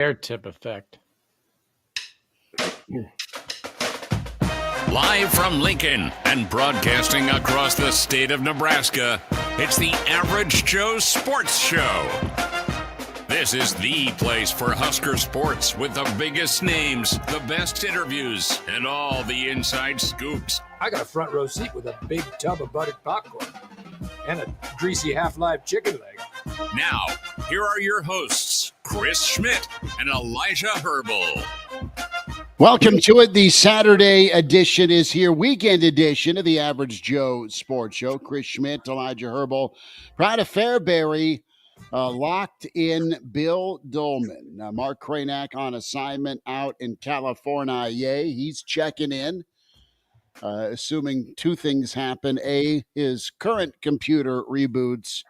Air tip effect. Live from Lincoln and broadcasting across the state of Nebraska, it's the Average Joe Sports Show. This is the place for Husker sports with the biggest names, the best interviews, and all the inside scoops. I got a front row seat with a big tub of buttered popcorn and a greasy half-live chicken leg. Now, here are your hosts, Chris Schmidt and Elijah Herbel. Welcome to it. The Saturday edition is here, weekend edition of the Average Joe Sports Show. Chris Schmidt, Elijah Herbel, proud of Fairbury, locked in Bill Doleman. Mark Kraynak on assignment out in California. Yay, he's checking in, assuming two things happen. A, his current computer reboots,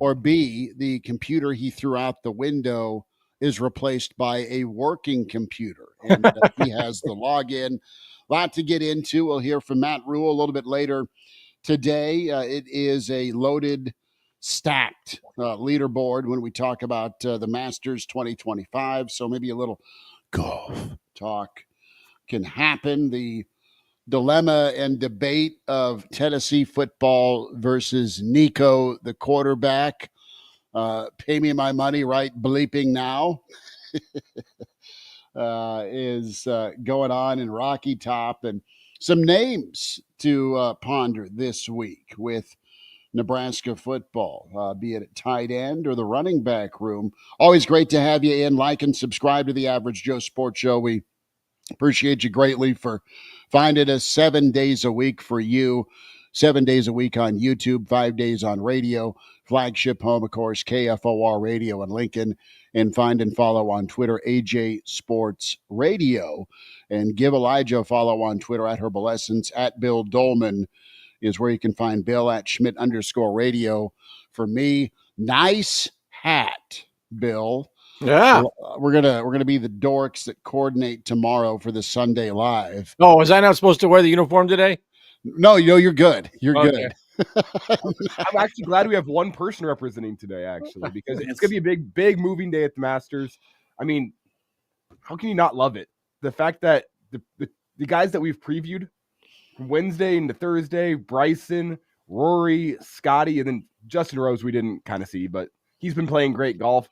or B, the computer he threw out the window is replaced by a working computer. And he has the login. A lot to get into. We'll hear from Matt Rule a little bit later today. It is a loaded, stacked leaderboard when we talk about the Masters 2025. So maybe a little golf talk can happen. The dilemma and debate of Tennessee football versus Nico, the quarterback. Pay me my money right bleeping now is going on in Rocky Top, and some names to ponder this week with Nebraska football, be it at tight end or the running back room. Always great to have you in. Like and subscribe to the Average Joe Sports Show. We appreciate you greatly for finding us 7 days a week for you. 7 days a week on YouTube, 5 days on radio. Flagship home, of course, KFOR Radio in Lincoln. And find and follow on Twitter, AJ Sports Radio. And give Elijah a follow on Twitter at Herbalessence, at Bill Doleman is where you can find Bill at Schmidt_radio. For me, nice hat, Bill. Yeah. We're gonna be the dorks that coordinate tomorrow for the Sunday Live. Oh, was I not supposed to wear the uniform today? No, you're good. You're Okay. good. I'm actually glad we have one person representing today, actually, because it's going to be a big moving day at the Masters. I mean, how can you not love it? The fact that the guys that we've previewed from Wednesday into Thursday, Bryson, Rory, Scotty, and then Justin Rose we didn't kind of see, but he's been playing great golf.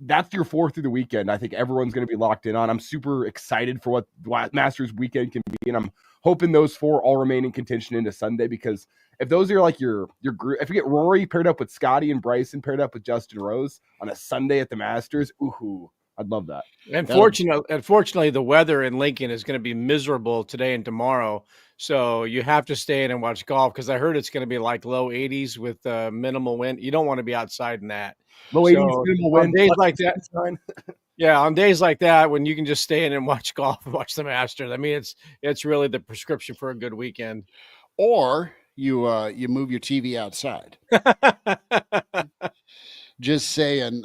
That's your four through the weekend. I think everyone's going to be locked in on. I'm super excited for what Masters weekend can be, and I'm hoping those four all remain in contention into Sunday, because if those are like your group, if you get Rory paired up with Scotty and Bryson paired up with Justin Rose on a Sunday at the Masters, ooh, I'd love that. Unfortunately, the weather in Lincoln is going to be miserable today and tomorrow, so you have to stay in and watch golf, because I heard it's going to be like low 80s with minimal wind. You don't want to be outside in that. Low 80s, minimal wind. On days like that, yeah, on days like that, when you can just stay in and watch golf and watch the Masters, I mean, it's really the prescription for a good weekend. Or you move your TV outside. Just saying.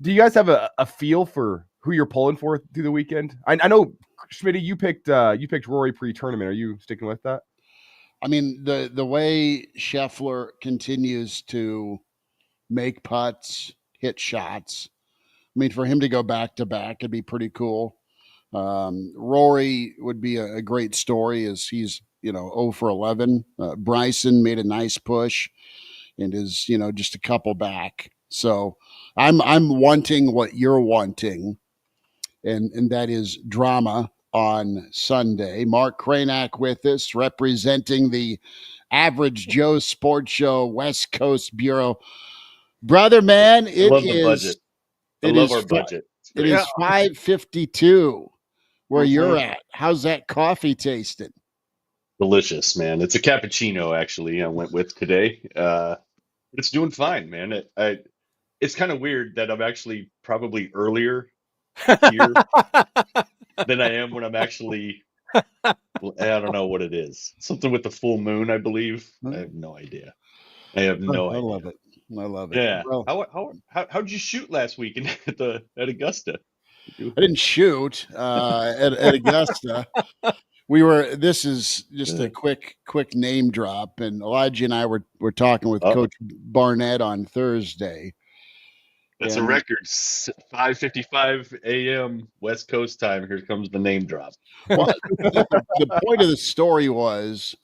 Do you guys have a feel for who you're pulling for through the weekend? I know, Schmitty, you picked Rory pre-tournament. Are you sticking with that? I mean, the way Scheffler continues to make putts, hit shots. I mean, for him to go back-to-back would be pretty cool. Rory would be a great story, as he's, 0 for 11. Bryson made a nice push and is, just a couple back. So I'm wanting what you're wanting, and that is drama on Sunday. Mark Kraynak with us, representing the Average Joe Sports Show West Coast Bureau. Brother, man, I love the budget. I love our budget. It is 5:52 where you're at. How's that coffee tasting? Delicious, man. It's a cappuccino, actually, I went with today. It's doing fine, man. It's kind of weird that I'm actually probably earlier here than I am when I'm actually, I don't know what it is. Something with the full moon, I believe. I have no idea. I have no idea. I love it. Yeah. Well, How'd you shoot last week at Augusta? I didn't shoot at Augusta. This is just a quick name drop. And Elijah and I were talking with Coach Barnett on Thursday. That's a record. 5:55 a.m. West Coast time. Here comes the name drop. Well, the point of the story was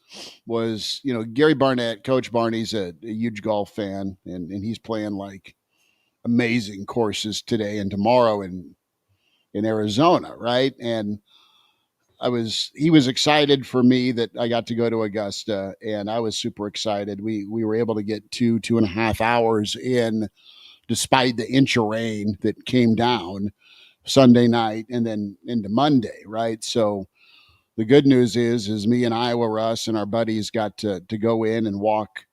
Gary Barnett, Coach Barney's a huge golf fan, and he's playing like amazing courses today and tomorrow in Arizona, right? And he was excited for me that I got to go to Augusta, and I was super excited. We were able to get 2.5 hours in, despite the inch of rain that came down Sunday night and then into Monday, right? So the good news is me and Iowa Russ and our buddies got to go in and walk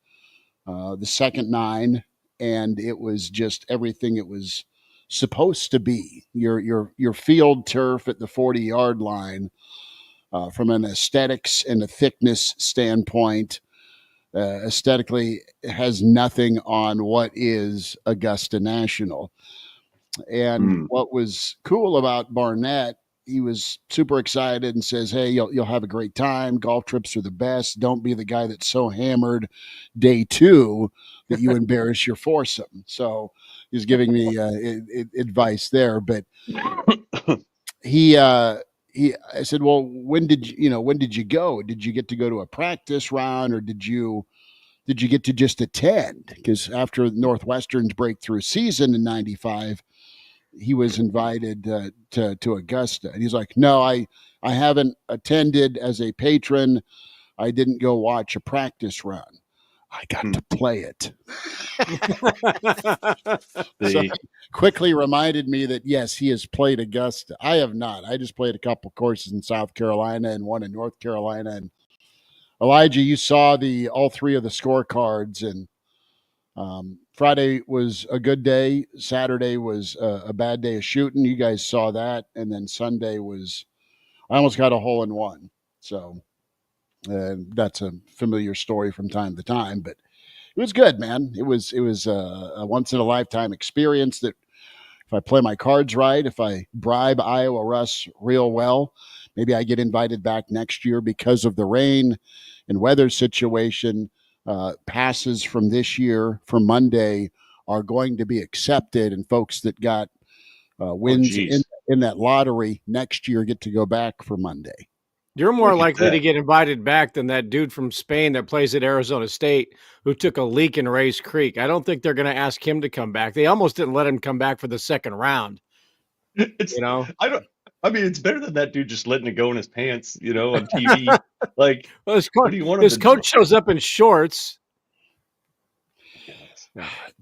the second 9, and it was just everything it was supposed to be. Your field turf at the 40-yard line, from an aesthetics and a thickness standpoint, aesthetically has nothing on what is Augusta National. And what was cool about Barnett, he was super excited and says, "Hey, you'll have a great time. Golf trips are the best. Don't be the guy that's so hammered day 2 that you embarrass your foursome." So he's giving me advice there. But I said, "Well, when did you go? Did you get to go to a practice round, or did you get to just attend?" Because after Northwestern's breakthrough season in '95, he was invited to Augusta, and he's like, "No, I haven't attended as a patron. I didn't go watch a practice run. I got to play it." So quickly reminded me that yes, he has played Augusta. I have not. I just played a couple courses in South Carolina and one in North Carolina. And Elijah, you saw all 3 of the scorecards, and Friday was a good day. Saturday was a bad day of shooting. You guys saw that. And then Sunday I almost got a hole in one. So that's a familiar story from time to time, but it was good, man. It was a once in a lifetime experience that if I play my cards right, if I bribe Iowa Russ real well, maybe I get invited back next year. Because of the rain and weather situation, passes from this year for Monday are going to be accepted, and folks that got wins in that lottery next year get to go back for Monday. You're more likely to get invited back than that dude from Spain that plays at Arizona State who took a leak in Rays Creek. I don't think they're going to ask him to come back. They almost didn't let him come back for the second round. It's it's better than that dude just letting it go in his pants, on TV. Like, well, his coach shows up in shorts.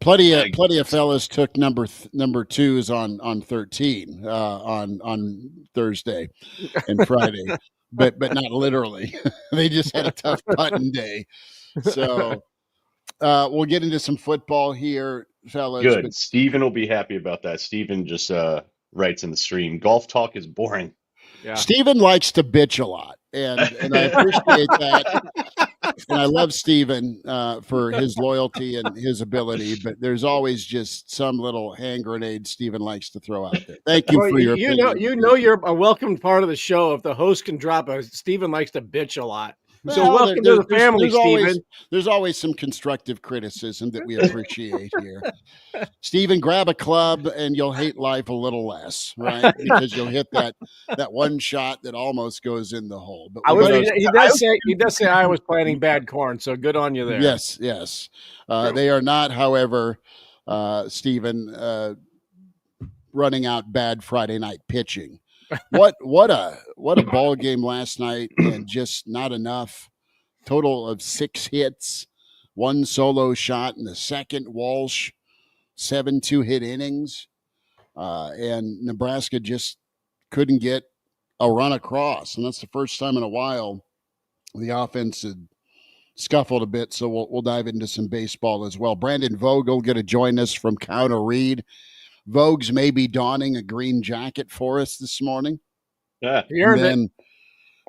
Plenty of fellas took number 2s on 13 on Thursday and Friday, but not literally. They just had a tough putting day. So we'll get into some football here, fellas. Good. But Steven will be happy about that. Steven just writes in the stream, golf talk is boring. Yeah. Steven likes to bitch a lot, and I appreciate that. And I love Steven for his loyalty and his ability, but there's always just some little hand grenade Steven likes to throw out there. Thank you for your opinion. You're a welcome part of the show if the host can drop a Steven likes to bitch a lot. So welcome to the family, Steven. There's always some constructive criticism that we appreciate here. Steven, grab a club and you'll hate life a little less, right? Because you'll hit that one shot that almost goes in the hole. But he does say I was planting bad corn, so good on you there. Yes. They are not, however, Steven, running out bad Friday night pitching. What a ball game last night, and just not enough. Total of 6 hits, 1 solo shot in the second. Walsh, 7 2-hit innings, and Nebraska just couldn't get a run across, and that's the first time in a while the offense had scuffled a bit. So we'll dive into some baseball as well. Brandon Vogel going to join us from Counter Reed. Vogues may be donning a green jacket for us this morning. Yeah, and then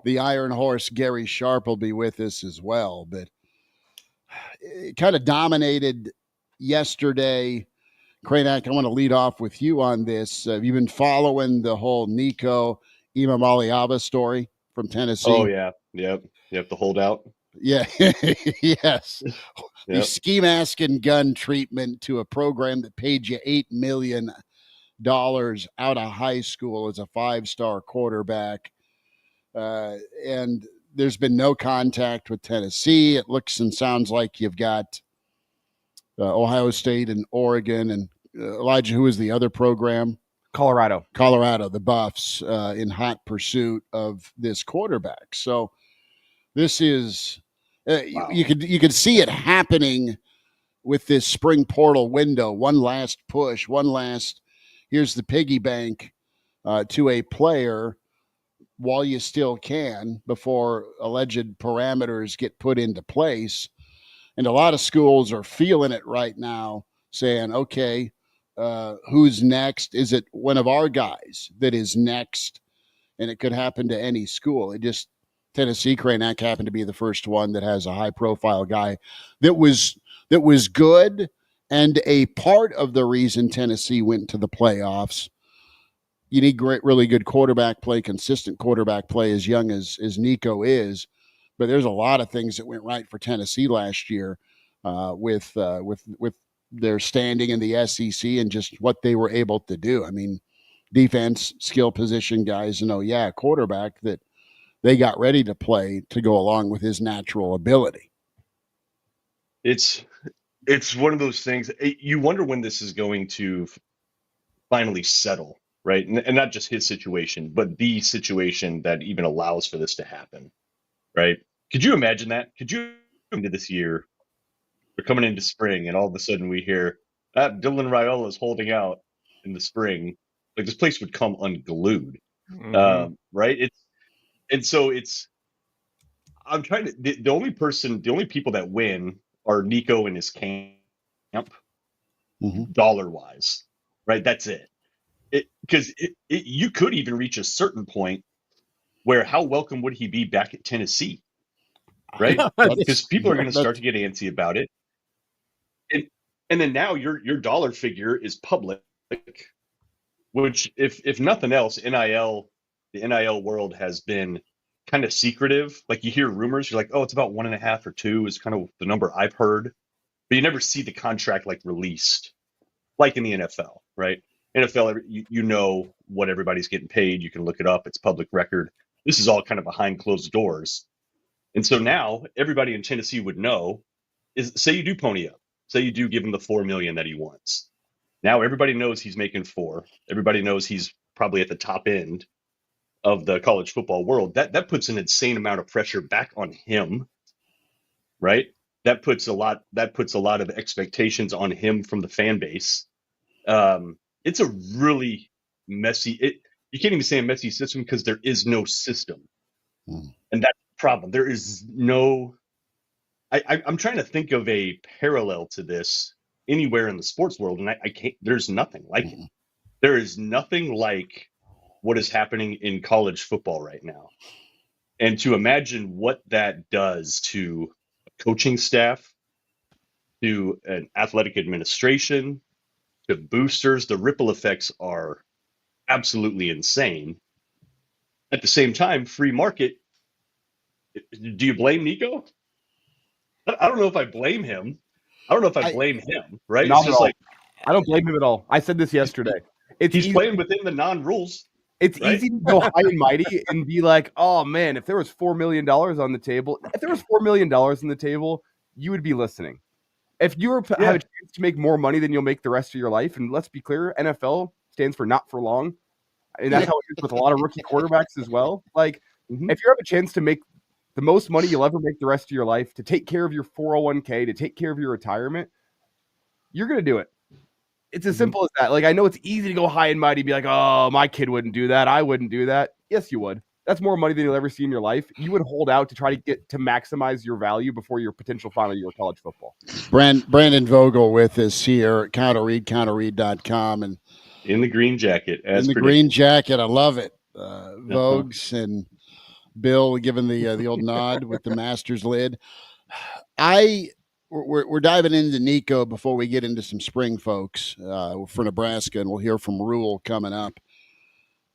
the Iron Horse, Gary Sharp, will be with us as well. But it kind of dominated yesterday. Kraynak, I want to lead off with you on this. Have you been following the whole Nico Iamaleava story from Tennessee? Oh, yeah. Yep. The holdout. Yeah. Yes. The Yep. ski mask and gun treatment to a program that paid you $8 million out of high school as a 5-star quarterback. And there's been no contact with Tennessee. It looks and sounds like you've got Ohio State and Oregon. And Elijah, who is the other program? Colorado, the Buffs, in hot pursuit of this quarterback. So this is Wow. you could see it happening with this spring portal window. One last push, here's the piggy bank to a player while you still can before alleged parameters get put into place. And a lot of schools are feeling it right now, saying, okay, who's next? Is it one of our guys that is next? And it could happen to any school. Tennessee, Kraynak happened to be the first one that has a high-profile guy that was good, and a part of the reason Tennessee went to the playoffs. You need really good quarterback play, consistent quarterback play, as young as Nico is. But there's a lot of things that went right for Tennessee last year with their standing in the SEC and just what they were able to do. I mean, defense, skill position guys, quarterback that they got ready to play to go along with his natural ability. It's one of those things. You wonder when this is going to finally settle, right? And not just his situation, but the situation that even allows for this to happen, right? Could you imagine that? Could you into this year? We're coming into spring, and all of a sudden we hear Dylan Raiola is holding out in the spring. Like, this place would come unglued, right? I'm trying to. The only people that win are Nico and his camp, dollar wise, right? That's it. Because you could even reach a certain point where how welcome would he be back at Tennessee, right? Because people are going to start to get antsy about it. And then now your dollar figure is public, which if nothing else, the NIL world has been kind of secretive. Like, you hear rumors, you're like, oh, it's about 1.5 or 2 is kind of the number I've heard, but you never see the contract like released, like in the NFL, right? NFL, you know what everybody's getting paid. You can look it up. It's public record. This is all kind of behind closed doors. And so now everybody in Tennessee would know is, say you do pony up, say you do give him the $4 million that he wants. Now everybody knows he's making $4 million. Everybody knows he's probably at the top end of the college football world. That puts an insane amount of pressure back on him, right? That puts a lot of expectations on him from the fan base. It's a really messy. You can't even say a messy system because there is no system, and that's the problem. There is no. I'm trying to think of a parallel to this anywhere in the sports world, and I can't. There's nothing like it. There is nothing like what is happening in college football right now, and to imagine what that does to a coaching staff, to an athletic administration, to boosters, the ripple effects are absolutely insane. At the same time, free market. Do you blame Nico? I don't know if I blame him. I don't know if I blame him, right? Not It's just like, I don't blame him at all. I said this yesterday. he's playing within the non-rules. It's right? easy to go high and mighty and be like, oh man, if there was $4 million on the table, on the table, you would be listening. If you have a chance to make more money than you'll make the rest of your life, and let's be clear, NFL stands for not for long. And that's how it is with a lot of rookie quarterbacks as well. Like, if you have a chance to make the most money you'll ever make the rest of your life, to take care of your 401k, to take care of your retirement, you're going to do it. It's as simple as that. Like, I know it's easy to go high and mighty, be like, oh, my kid wouldn't do that. I wouldn't do that. Yes, you would. That's more money than you'll ever see in your life. You would hold out to try to get to maximize your value before your potential final year of college football. Brandon Vogel with us here at counterread.com. And in the green jacket. Green jacket. I love it. Vogues and Bill giving the old nod with the Masters lid. We're diving into Nico before we get into some spring folks for Nebraska, and we'll hear from Rule coming up.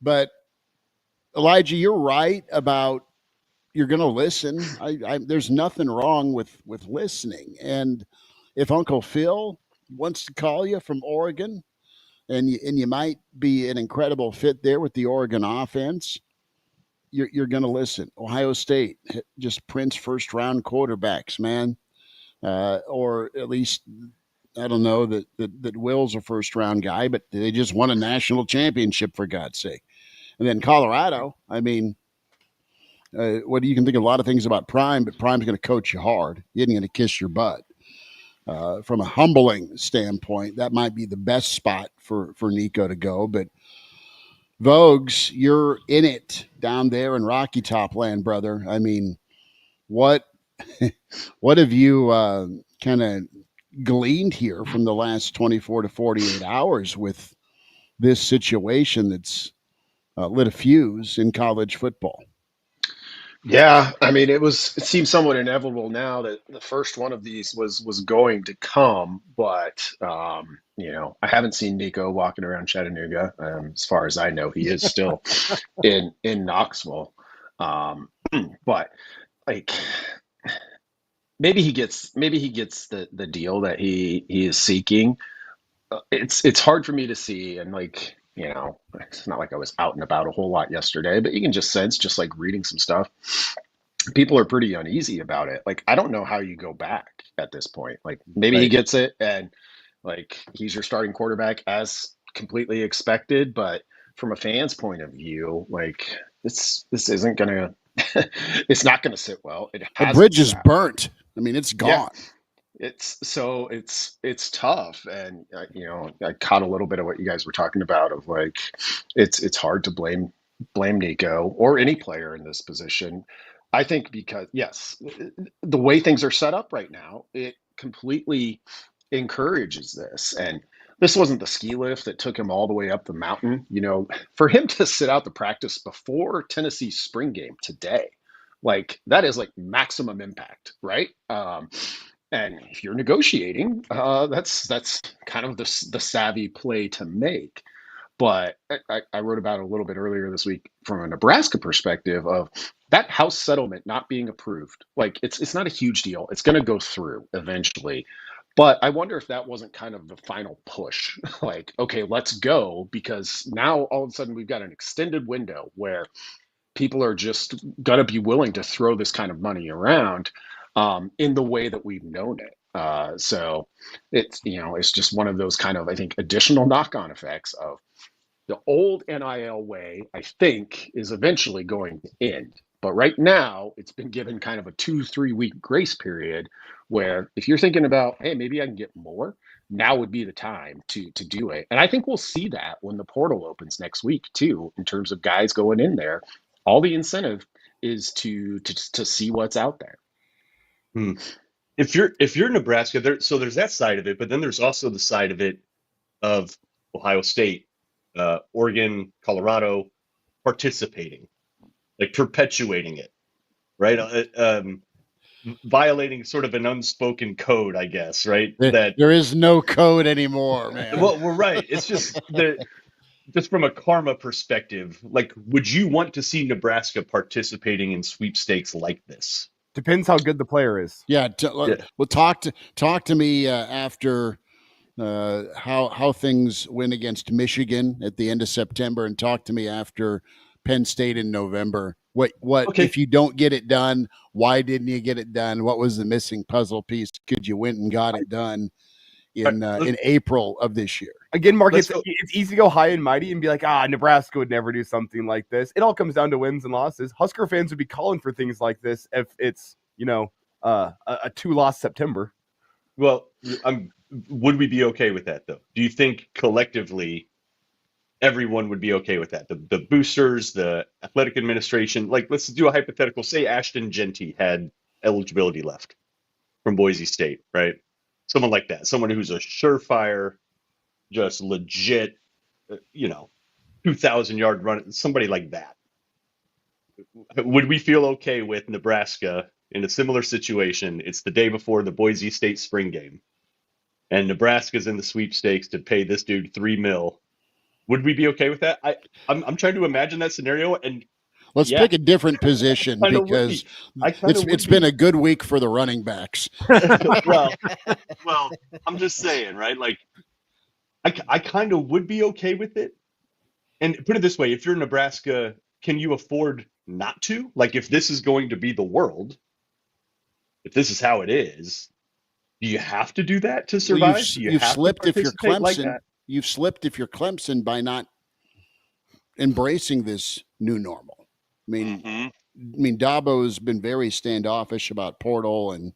But Elijah, you're right about you're going to listen. There's nothing wrong with listening. And if Uncle Phil wants to call you from Oregon, and you might be an incredible fit there with the Oregon offense, you're going to listen. Ohio State just prints first round quarterbacks, man, or at least I don't know that Will's a first round guy, but they just won a national championship for God's sake. And then Colorado, I mean, what you can think of a lot of things about Prime, but Prime's going to coach you hard. He isn't going to kiss your butt. From a humbling standpoint, that might be the best spot for Nico to go. But Vogues, you're in it down there in Rocky Top land, brother. I mean, what have you kind of gleaned here from the last 24 to 48 hours with this situation that's lit a fuse in college football? Yeah, I mean, it seems somewhat inevitable now that the first one of these was going to come, but I haven't seen Nico walking around Chattanooga. As far as I know, he is still in Knoxville. But like maybe he gets the deal that he is seeking. It's hard for me to see, and it's not like I was out and about a whole lot yesterday, but you can just sense, just like reading some stuff, people are pretty uneasy about it. Like, I don't know how you go back at this point. Like, maybe he gets it and like he's your starting quarterback as completely expected, but from a fan's point of view, like this isn't gonna it's not gonna sit well. The bridge is burnt. I mean, it's gone. Yeah. It's tough, and I caught a little bit of what you guys were talking about of like it's hard to blame Nico or any player in this position. I think because yes, the way things are set up right now, it completely encourages this. And this wasn't the ski lift that took him all the way up the mountain. For him to sit out the practice before Tennessee's spring game today, like that is like maximum impact, right? And if you're negotiating, that's kind of the savvy play to make. But I wrote about it a little bit earlier this week from a Nebraska perspective of that House settlement not being approved. Like it's not a huge deal. It's going to go through eventually. But I wonder if that wasn't kind of the final push. Like, okay, let's go, because now all of a sudden we've got an extended window where people are just going to be willing to throw this kind of money around in the way that we've known it. So it's just one of those kind of, I think, additional knock-on effects of the old NIL way, I think, is eventually going to end. But right now, it's been given kind of a 2-3 week grace period where if you're thinking about, hey, maybe I can get more, now would be the time to do it. And I think we'll see that when the portal opens next week, too, in terms of guys going in there. All the incentive is to see what's out there. If you're Nebraska, there's that side of it, but then there's also the side of it of Ohio State, Oregon, Colorado participating, like perpetuating it, right? Violating sort of an unspoken code, I guess, right? That there is no code anymore, man. Well, we're right. It's just just from a karma perspective, like, would you want to see Nebraska participating in sweepstakes like this? Depends how good the player is. Yeah. Well, talk to me after how things went against Michigan at the end of September, and talk to me after Penn State in November. What okay. If you don't get it done, why didn't you get it done? What was the missing puzzle piece? Could you went and got it done in April of this year? Again, Mark, it's easy to go high and mighty and be like, Nebraska would never do something like this. It all comes down to wins and losses. Husker fans would be calling for things like this if it's, a 2-loss September. Well, would we be okay with that, though? Do you think collectively everyone would be okay with that? The boosters, the athletic administration, like, let's do a hypothetical. Say Ashton Genty had eligibility left from Boise State, right? Someone like that, someone who's a surefire, just legit, 2,000-yard run, somebody like that. Would we feel okay with Nebraska in a similar situation? It's the day before the Boise State spring game, and Nebraska's in the sweepstakes to pay this dude $3 million. Would we be okay with that? I'm trying to imagine that scenario, and Let's Yeah. pick a different position Kinda would because be. I kinda it's would been be. a good week for the running backs. Well, I'm just saying, right? Like, I kind of would be okay with it. And put it this way, if you're Nebraska, can you afford not to? Like, if this is going to be the world, if this is how it is, do you have to do that to Well, survive? Do you you've have to slipped if you're participate like Clemson. that? You've slipped if you're Clemson by not embracing this new normal. I mean, Dabo's been very standoffish about portal and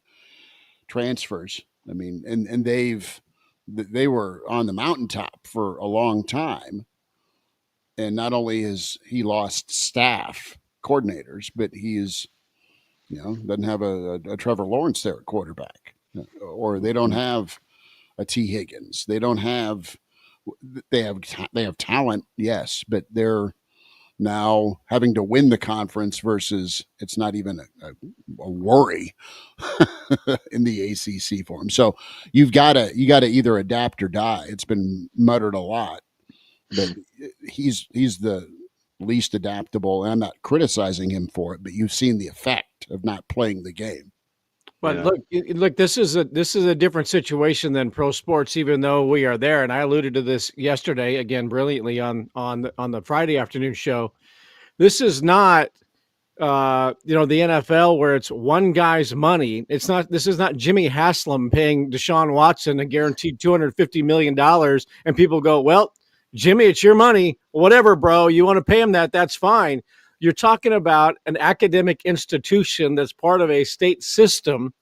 transfers. I mean, and they were on the mountaintop for a long time. And not only has he lost staff coordinators, but he is, doesn't have a Trevor Lawrence there at quarterback, or they don't have a T. Higgins. They don't have. They have talent, yes, but they're now having to win the conference versus it's not even a worry in the ACC for them. So you got to either adapt or die. It's been muttered a lot, but he's the least adaptable. And I'm not criticizing him for it, but you've seen the effect of not playing the game. But look, this is a different situation than pro sports, even though we are there. And I alluded to this yesterday, again, brilliantly on the Friday afternoon show. This is not, the NFL where it's one guy's money. This is not Jimmy Haslam paying Deshaun Watson a guaranteed $250 million. And people go, well, Jimmy, it's your money. Whatever, bro. You want to pay him that? That's fine. You're talking about an academic institution that's part of a state system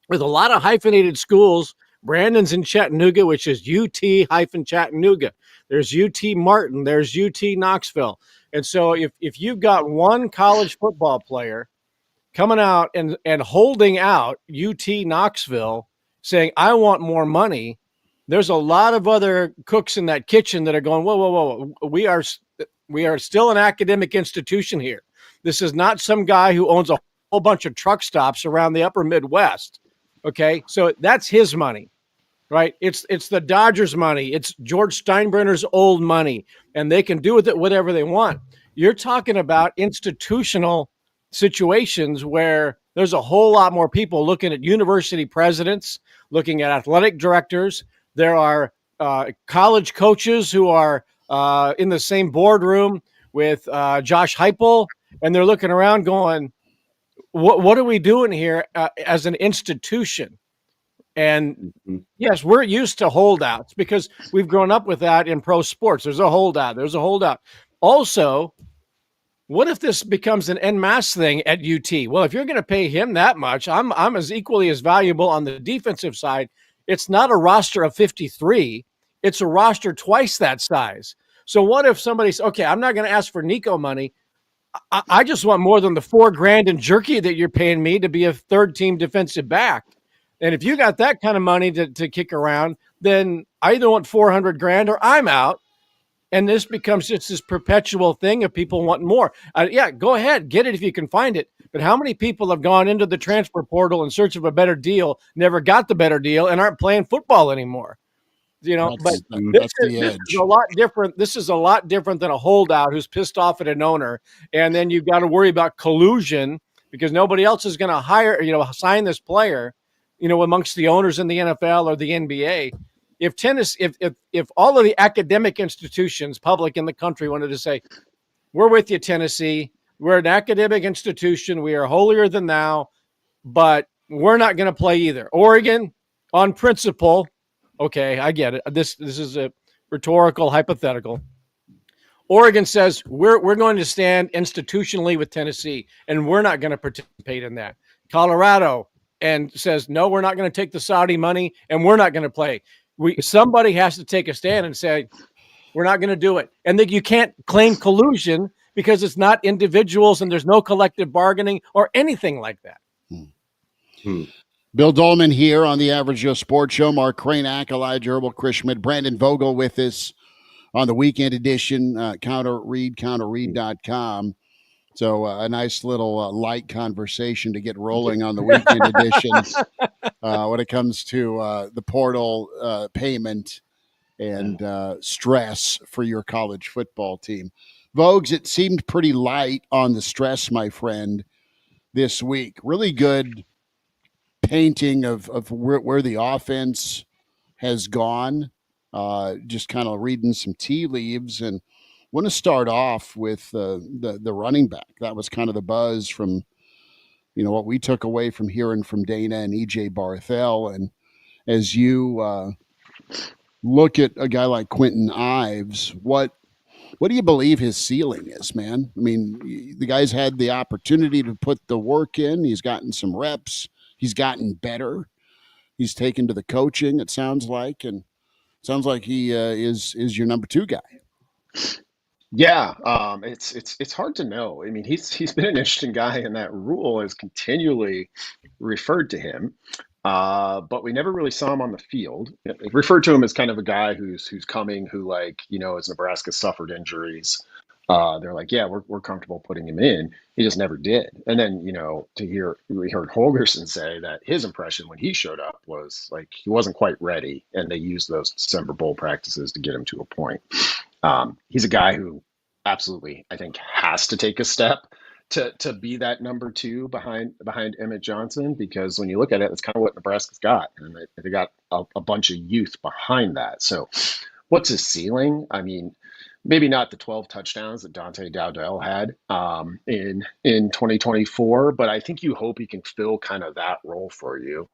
with a lot of hyphenated schools. Brandon's in Chattanooga, which is UT-Chattanooga. There's UT Martin. There's UT Knoxville. And so if you've got one college football player coming out and holding out UT Knoxville saying, I want more money, there's a lot of other cooks in that kitchen that are going, whoa. We are still an academic institution here. This is not some guy who owns a whole bunch of truck stops around the upper Midwest. Okay, so that's his money, right? It's the Dodgers' money. It's George Steinbrenner's old money, and they can do with it whatever they want. You're talking about institutional situations where there's a whole lot more people looking at university presidents, looking at athletic directors. There are college coaches who are in the same boardroom with Josh Heupel, and they're looking around going, what are we doing here as an institution? And yes, we're used to holdouts because we've grown up with that in pro sports. There's a holdout. Also, what if this becomes an en masse thing at UT? Well, if you're going to pay him that much, I'm as equally as valuable on the defensive side. It's not a roster of 53. It's a roster twice that size. So what if somebody's, okay, I'm not going to ask for Nico money. I just want more than the $4,000 in jerky that you're paying me to be a third team defensive back. And if you got that kind of money to kick around, then I either want $400,000 or I'm out. And this becomes just this perpetual thing of people wanting more. Go ahead, get it if you can find it. But how many people have gone into the transfer portal in search of a better deal, never got the better deal, and aren't playing football anymore? This is a lot different. This is a lot different than a holdout who's pissed off at an owner, and then you've got to worry about collusion because nobody else is going to sign this player, amongst the owners in the NFL or the NBA. If all of the academic institutions, public in the country, wanted to say, we're with you, Tennessee, we're an academic institution, we are holier than thou, but we're not going to play either. Oregon, on principle. Okay, I get it. This is a rhetorical hypothetical. Oregon says we're going to stand institutionally with Tennessee, and we're not going to participate in that. Colorado and says no, we're not going to take the Saudi money, and we're not going to play. Somebody has to take a stand and say we're not going to do it, and that you can't claim collusion because it's not individuals and there's no collective bargaining or anything like that. Bill Doleman here on the Average Joe Sports Show. Mark Kraynak, Elijah Herbel, Chris Schmidt, Brandon Vogel with us on the weekend edition. counterread.com. So a nice little light conversation to get rolling on the weekend edition when it comes to the portal payment and stress for your college football team. Vogues, it seemed pretty light on the stress, my friend, this week. Really good painting of where the offense has gone. Just kind of reading some tea leaves, and want to start off with the running back. That was kind of the buzz from what we took away from hearing from Dana and EJ Barthel. And as you look at a guy like Quentin Ives, what do you believe his ceiling is, man? I mean, the guy's had the opportunity to put the work in. He's gotten some reps. He's gotten better. He's taken to the coaching, it sounds like, and it sounds like he is your number 2 guy. Yeah, it's hard to know. I mean, he's been an interesting guy, and that Rule has continually referred to him, but we never really saw him on the field. It referred to him as kind of a guy who's coming, who, like, as Nebraska suffered injuries, they're like, yeah, we're comfortable putting him in. He just never did. And then we heard Holgerson say that his impression when he showed up was like he wasn't quite ready, and they used those December bowl practices to get him to a point. He's a guy who absolutely, I think, has to take a step to be that number 2 behind Emmett Johnson, because when you look at it, that's kind of what Nebraska's got, and they got a bunch of youth behind that. So what's his ceiling? I mean, maybe not the 12 touchdowns that Dante Dowdell had in 2024, but I think you hope he can fill kind of that role for you.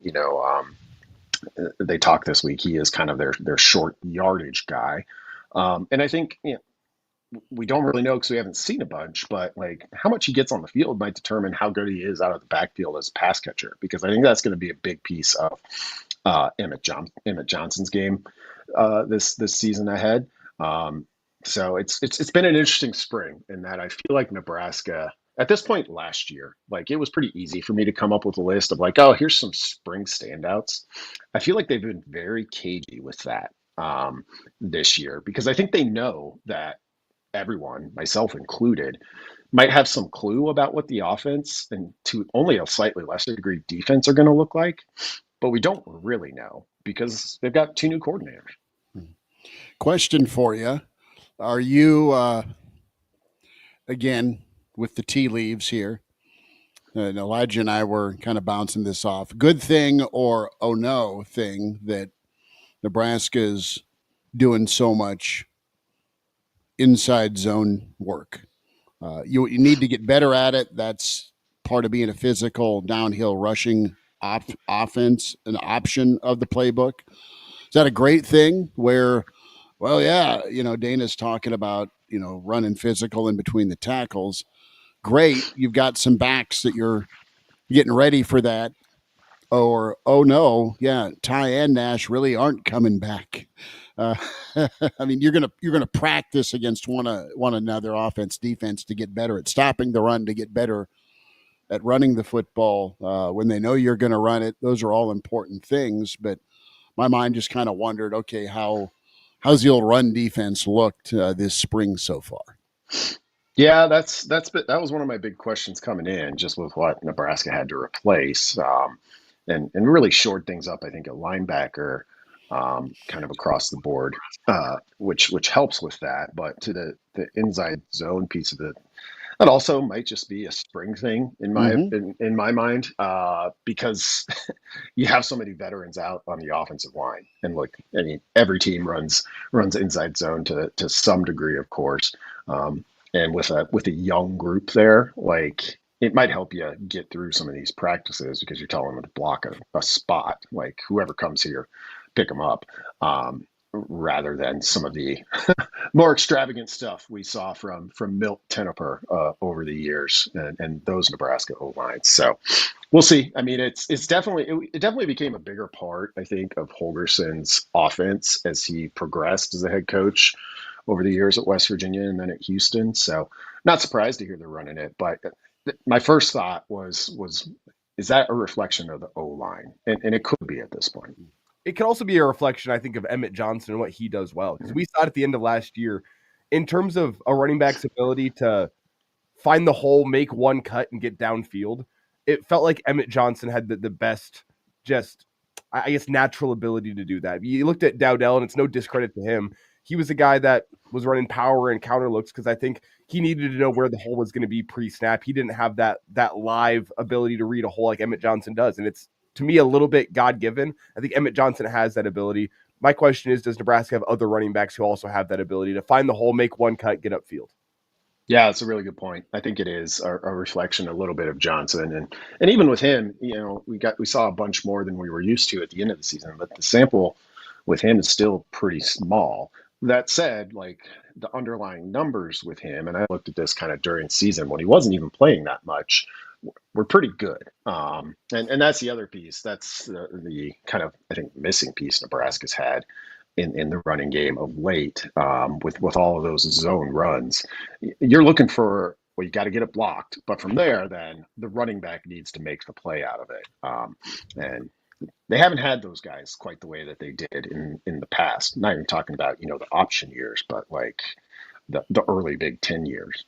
They talked this week. He is kind of their short yardage guy. And I think, we don't really know because we haven't seen a bunch, but like how much he gets on the field might determine how good he is out of the backfield as a pass catcher, because I think that's going to be a big piece of Emmett Johnson's game this season ahead. So it's been an interesting spring in that I feel like Nebraska at this point last year, like it was pretty easy for me to come up with a list of like, oh, here's some spring standouts. I feel like they've been very cagey with that this year, because I think they know that everyone, myself included, might have some clue about what the offense and to only a slightly lesser degree defense are going to look like, but we don't really know because they've got 2 new coordinators. Question for you. Are you, again, with the tea leaves here, and Elijah and I were kind of bouncing this off, good thing or oh no thing that Nebraska's doing so much inside zone work? You need to get better at it. That's part of being a physical downhill rushing offense, an option of the playbook. Is that a great thing where, well, yeah, Dana's talking about, running physical in between the tackles. Great. You've got some backs that you're getting ready for that. Or, oh no, yeah, Ty and Nash really aren't coming back. I mean, you're gonna practice against one another, offense, defense, to get better at stopping the run, to get better at running the football when they know you're going to run it. Those are all important things. But my mind just kind of wondered, okay, how's the old run defense looked this spring so far? Yeah, that was one of my big questions coming in, just with what Nebraska had to replace, and really shored things up. I think a linebacker, kind of across the board, which helps with that. But to the inside zone piece of it, that also might just be a spring thing in my mind, because you have so many veterans out on the offensive line, and look, I mean, every team runs inside zone to some degree, of course. And with a young group there, like it might help you get through some of these practices because you're telling them to block a spot, like whoever comes here, pick them up, rather than some of the more extravagant stuff we saw from Milt Tenopir over the years and those Nebraska O-lines. So we'll see. I mean, it definitely became a bigger part, I think, of Holgerson's offense as he progressed as a head coach over the years at West Virginia and then at Houston. So not surprised to hear they're running it. But my first thought was is that a reflection of the O-line? And it could be at this point. It could also be a reflection, I think, of Emmett Johnson and what he does well. Because we saw it at the end of last year, in terms of a running back's ability to find the hole, make one cut, and get downfield, it felt like Emmett Johnson had the best, just, I guess, natural ability to do that. You looked at Dowdell, and it's no discredit to him. he was a guy that was running power and counter looks because I think he needed to know where the hole was going to be pre-snap. He didn't have that live ability to read a hole like Emmett Johnson does, and it's, to me, a little bit God-given. I think Emmett Johnson has that ability. My question is, does Nebraska have other running backs who also have that ability to find the hole, make one cut, get upfield? Yeah, it's a really good point. I think it is a reflection a little bit of Johnson, and even with him, we saw a bunch more than we were used to at the end of the season, but the sample with him is still pretty small. That said, like the underlying numbers with him, and I looked at this kind of during season when he wasn't even playing that much, were pretty good. And that's the other piece. That's the kind of, I think, missing piece Nebraska's had in the running game of late, with all of those zone runs. You're looking for, well, you got to get it blocked, but from there, then the running back needs to make the play out of it. And they haven't had those guys quite the way that they did in the past. Not even talking about, the option years, but like the early Big Ten years.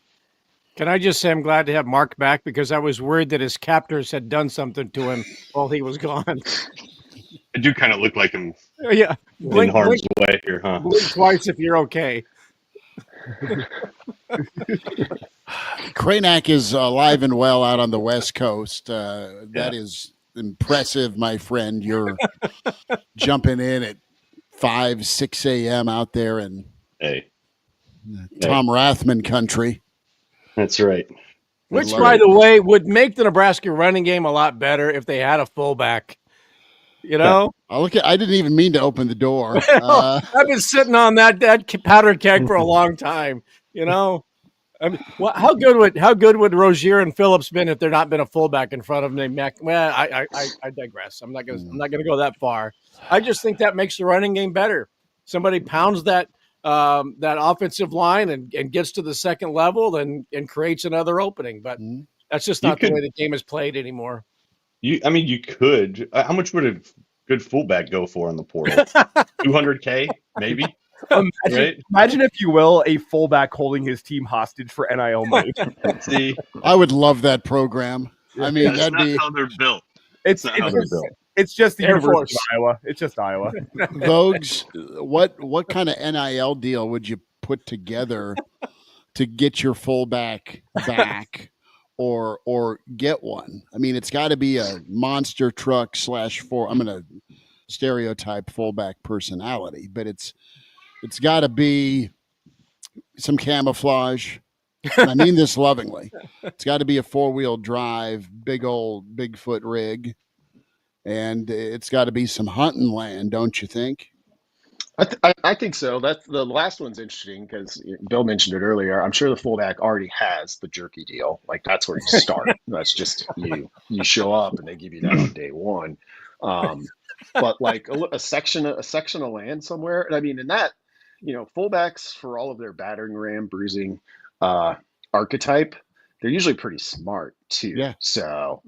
Can I just say I'm glad to have Mark back, because I was worried that his captors had done something to him while he was gone. I do kind of look like him Yeah. in harm's way here, huh? Blink twice if you're okay. Kraynak is alive and well out on the West Coast. That is impressive, my friend. You're jumping in at 5, 6 a.m. out there in Tom Rathman country. That's right. Which, by the way, would make the Nebraska running game a lot better if they had a fullback. I didn't even mean to open the door. I've been sitting on that powder keg for a long time. I mean, how good would Rozier and Phillips been if there not been a fullback in front of them? Well, I digress. I'm not gonna go that far. I just think that makes the running game better. Somebody pounds that offensive line and gets to the second level and creates another opening. But that's just not the way the game is played anymore. You could. How much would a good fullback go for in the portal? $200K, maybe. Imagine, if you will, a fullback holding his team hostage for NIL money. See, I would love that program. I mean, that's not how they're built. It's just the University of Iowa. It's just Iowa. Vogues, what kind of NIL deal would you put together to get your fullback back? Or get one? I mean, it's got to be a monster truck / I'm going to stereotype fullback personality, but it's got to be some camouflage. And I mean this lovingly. It's got to be a 4-wheel drive, big old Bigfoot rig, and it's got to be some hunting land, don't you think? I think so. That's the last one's interesting because Bill mentioned it earlier. I'm sure the fullback already has the jerky deal. Like that's where you start. That's just you show up and they give you that on day one. But like a section of land somewhere. And I mean, in that, fullbacks, for all of their battering ram bruising archetype, they're usually pretty smart too. Yeah. So,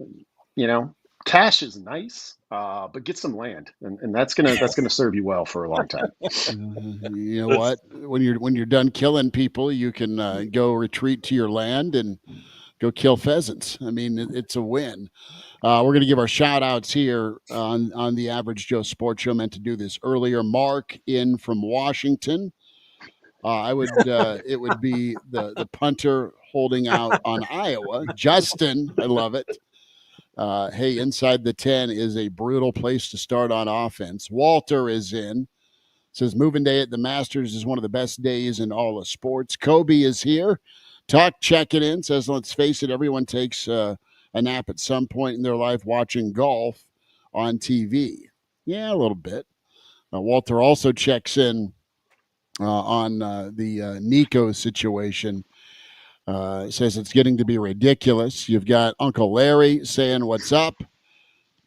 cash is nice, but get some land, and that's gonna serve you well for a long time. You know what? When you're done killing people, you can go retreat to your land and go kill pheasants. I mean, it's a win. We're going to give our shout outs here on the Average Joe Sports Show. Meant to do this earlier. Mark in from Washington. It would be the punter holding out on Iowa. Justin, I love it. Hey, inside the 10 is a brutal place to start on offense. Walter is in. Says moving day at the Masters is one of the best days in all of sports. Kobe is here. Tuck checking in. Says, let's face it, everyone takes a nap at some point in their life watching golf on TV. Yeah, a little bit. Walter also checks in on the Nico situation. Says it's getting to be ridiculous. You've got Uncle Larry saying what's up.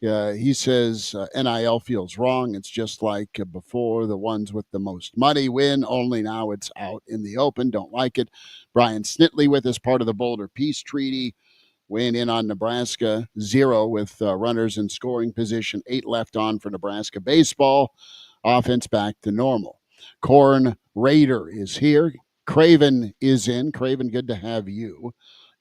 He says NIL feels wrong. It's just like before, the ones with the most money win, only now it's out in the open. Don't like it. Brian Snitley with us, part of the Boulder Peace Treaty, weighing in on Nebraska. 0 with runners in scoring position. 8 left on for Nebraska baseball. Offense back to normal. Corn Raider is here. Craven is in. Craven, good to have you.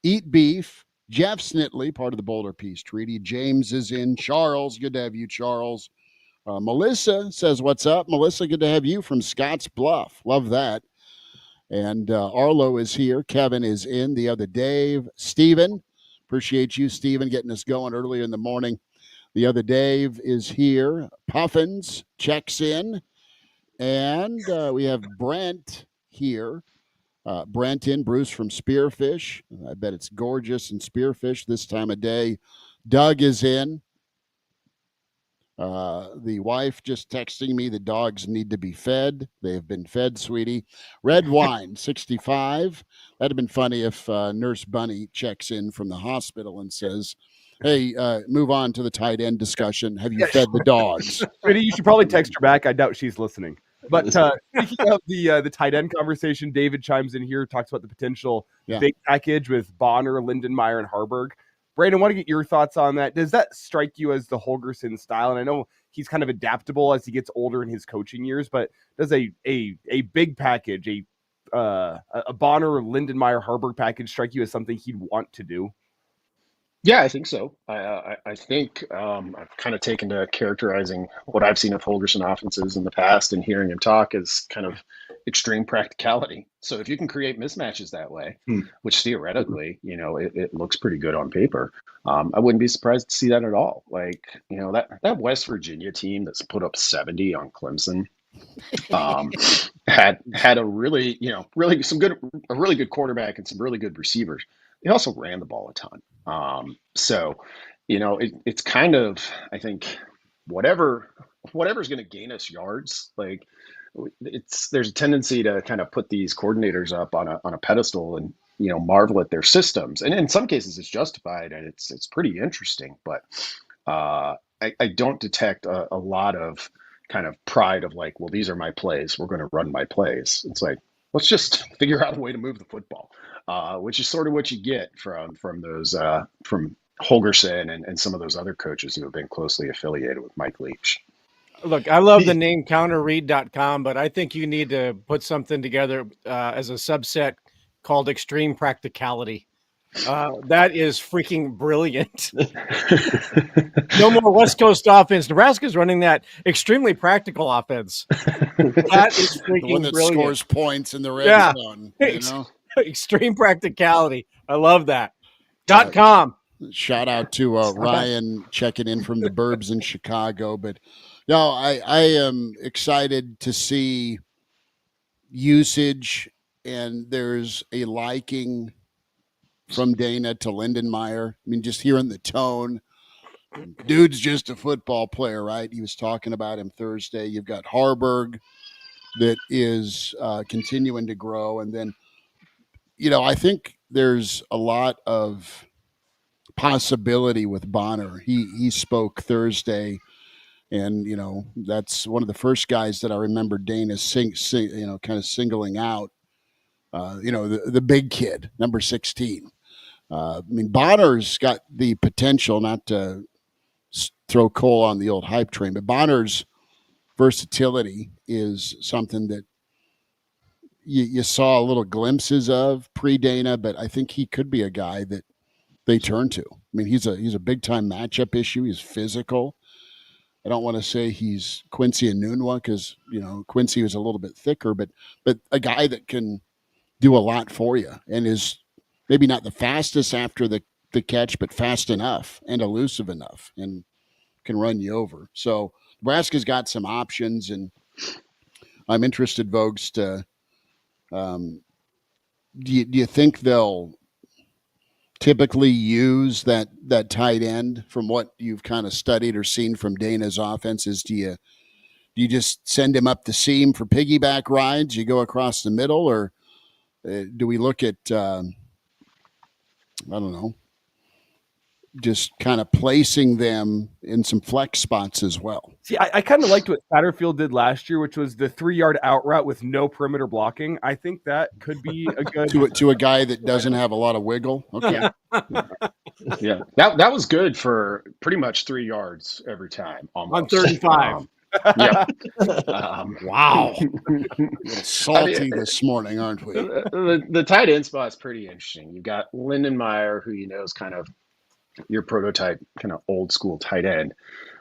Eat Beef. Jeff Snitley, part of the Boulder Peace Treaty. James is in. Charles, good to have you, Charles. Melissa says, "What's up, Melissa? Good to have you from Scotts Bluff. Love that." And Arlo is here. Kevin is in. The other Dave, Steven. Appreciate you, Steven, getting us going early in the morning. The other Dave is here. Puffins checks in. And we have Brent here. Brent in, Bruce from Spearfish. I bet it's gorgeous in Spearfish this time of day. Doug is in. The wife just texting me the dogs need to be fed. They have been fed, sweetie. Red wine, 65. That'd have been funny if Nurse Bunny checks in from the hospital and says, "Hey, move on to the tight end discussion. Have you fed the dogs?" You should probably text her back. I doubt she's listening. But speaking of the tight end conversation, David chimes in here, talks about the potential big package with Bonner, Lindenmeyer, and Harburg. Brandon, I want to get your thoughts on that. Does that strike you as the Holgorsen style? And I know he's kind of adaptable as he gets older in his coaching years, but does a big package, a Bonner, Lindenmeyer, Harburg package strike you as something he'd want to do? Yeah, I think so. I think I've kind of taken to characterizing what I've seen of Holgorsen offenses in the past and hearing him talk as kind of extreme practicality. So if you can create mismatches that way, which theoretically, it looks pretty good on paper, I wouldn't be surprised to see that at all. Like, that West Virginia team that's put up 70 on Clemson had a really good quarterback and some really good receivers. They also ran the ball a ton. It's kind of, I think, whatever's going to gain us yards. Like, there's a tendency to kind of put these coordinators up on a pedestal and marvel at their systems, and in some cases it's justified and it's pretty interesting. But I don't detect a lot of kind of pride of like, well, these are my plays, we're going to run my plays. It's like, let's just figure out a way to move the football, which is sort of what you get from Holgorsen and some of those other coaches who have been closely affiliated with Mike Leach. Look, I love the name counterread.com, but I think you need to put something together as a subset called Extreme Practicality. That is freaking brilliant. No more West Coast offense. Nebraska's running that extremely practical offense. That is freaking the one that brilliant. Scores points in the red zone. Extreme practicality. I love that. .com. Shout out to Ryan checking in from the burbs in Chicago. But no, I am excited to see usage, and there's a liking from Dana to Lindenmeyer. I mean, just hearing the tone. Dude's just a football player, right? He was talking about him Thursday. You've got Harburg that is continuing to grow. And then, I think there's a lot of possibility with Bonner. He spoke Thursday, and, that's one of the first guys that I remember Dana kind of singling out, the big kid, number 16. Bonner's got the potential, not to throw coal on the old hype train, but Bonner's versatility is something that you saw little glimpses of pre-Dana, but I think he could be a guy that they turn to. He's a big-time matchup issue. He's physical. I don't want to say he's Quincy Enunwa because, Quincy was a little bit thicker, but a guy that can do a lot for you and is maybe not the fastest after the catch, but fast enough and elusive enough and can run you over. So Nebraska's got some options, and I'm interested, Vogues, to do you think they'll typically use that tight end from what you've kind of studied or seen from Dana's offenses? Do you just send him up the seam for piggyback rides? You go across the middle, or do we look at I don't know, just kind of placing them in some flex spots as well? See, I kind of liked what Satterfield did last year, which was the 3-yard out route with no perimeter blocking. I think that could be a good to a guy that doesn't have a lot of wiggle. Okay. Yeah. That was good for pretty much 3 yards every time. Almost. On 35. Yeah. Wow. A little salty this morning, aren't we? The tight end spot is pretty interesting. You've got Lindenmeyer, who is kind of your prototype, kind of old school tight end.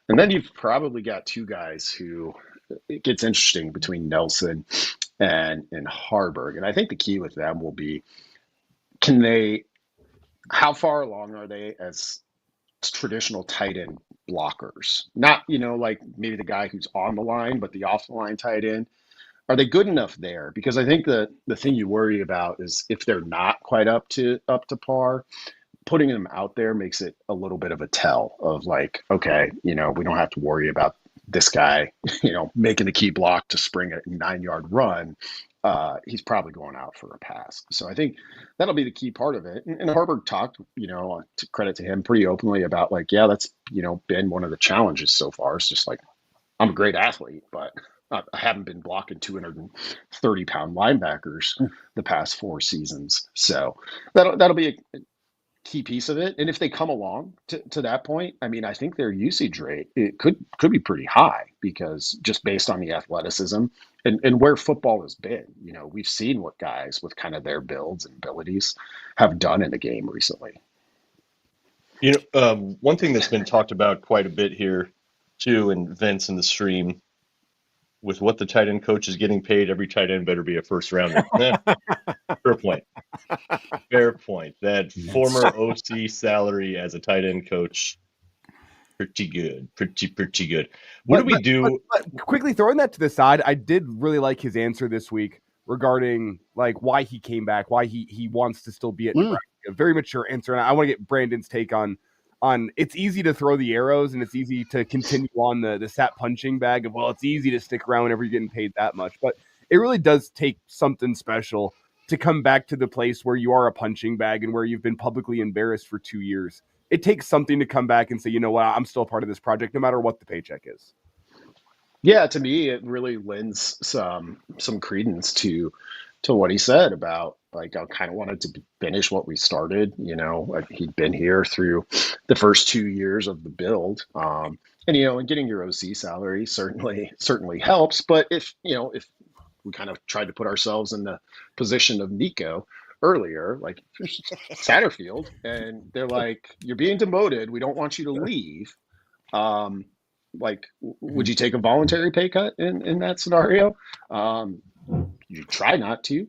And then you've probably got two guys who it gets interesting between Nelson and Harburg. And I think the key with them will be, how far along are they as traditional tight end blockers? Not, like maybe the guy who's on the line, but the off the line tight end. Are they good enough there? Because I think the thing you worry about is if they're not quite up to par, putting them out there makes it a little bit of a tell of like, okay, we don't have to worry about this guy, making the key block to spring a 9-yard run. He's probably going out for a pass. So I think that'll be the key part of it. And Harburg talked, to credit to him, pretty openly about like, yeah, that's, been one of the challenges so far. It's just like, I'm a great athlete, but I haven't been blocking 230-pound linebackers the past 4 seasons. So that'll be a key piece of it. And if they come along to that point, I mean, I think their usage rate, it could be pretty high, because just based on the athleticism and where football has been, we've seen what guys with kind of their builds and abilities have done in the game recently. One thing that's been talked about quite a bit here too, and Vince in the stream, with what the tight end coach is getting paid, every tight end better be a first rounder. Fair point. Fair point. That former OC salary as a tight end coach, pretty good. Pretty good. What do we do? But quickly throwing that to the side, I did really like his answer this week regarding like why he came back, why he wants to still be at Nebraska. A very mature answer, and I want to get Brandon's take on it's easy to throw the arrows and it's easy to continue on the sat punching bag of, well, it's easy to stick around whenever you're getting paid that much. But it really does take something special to come back to the place where you are a punching bag and where you've been publicly embarrassed for 2 years. It takes something to come back and say, you know what, I'm still a part of this project, no matter what the paycheck is. Yeah, to me, it really lends some credence to what he said about, like, I kind of wanted to finish what we started. He'd been here through the first 2 years of the build, and getting your OC salary certainly helps. But if we kind of tried to put ourselves in the position of Nico earlier, like Satterfield, and they're like, you're being demoted, we don't want you to leave. Would you take a voluntary pay cut in that scenario? You try not to.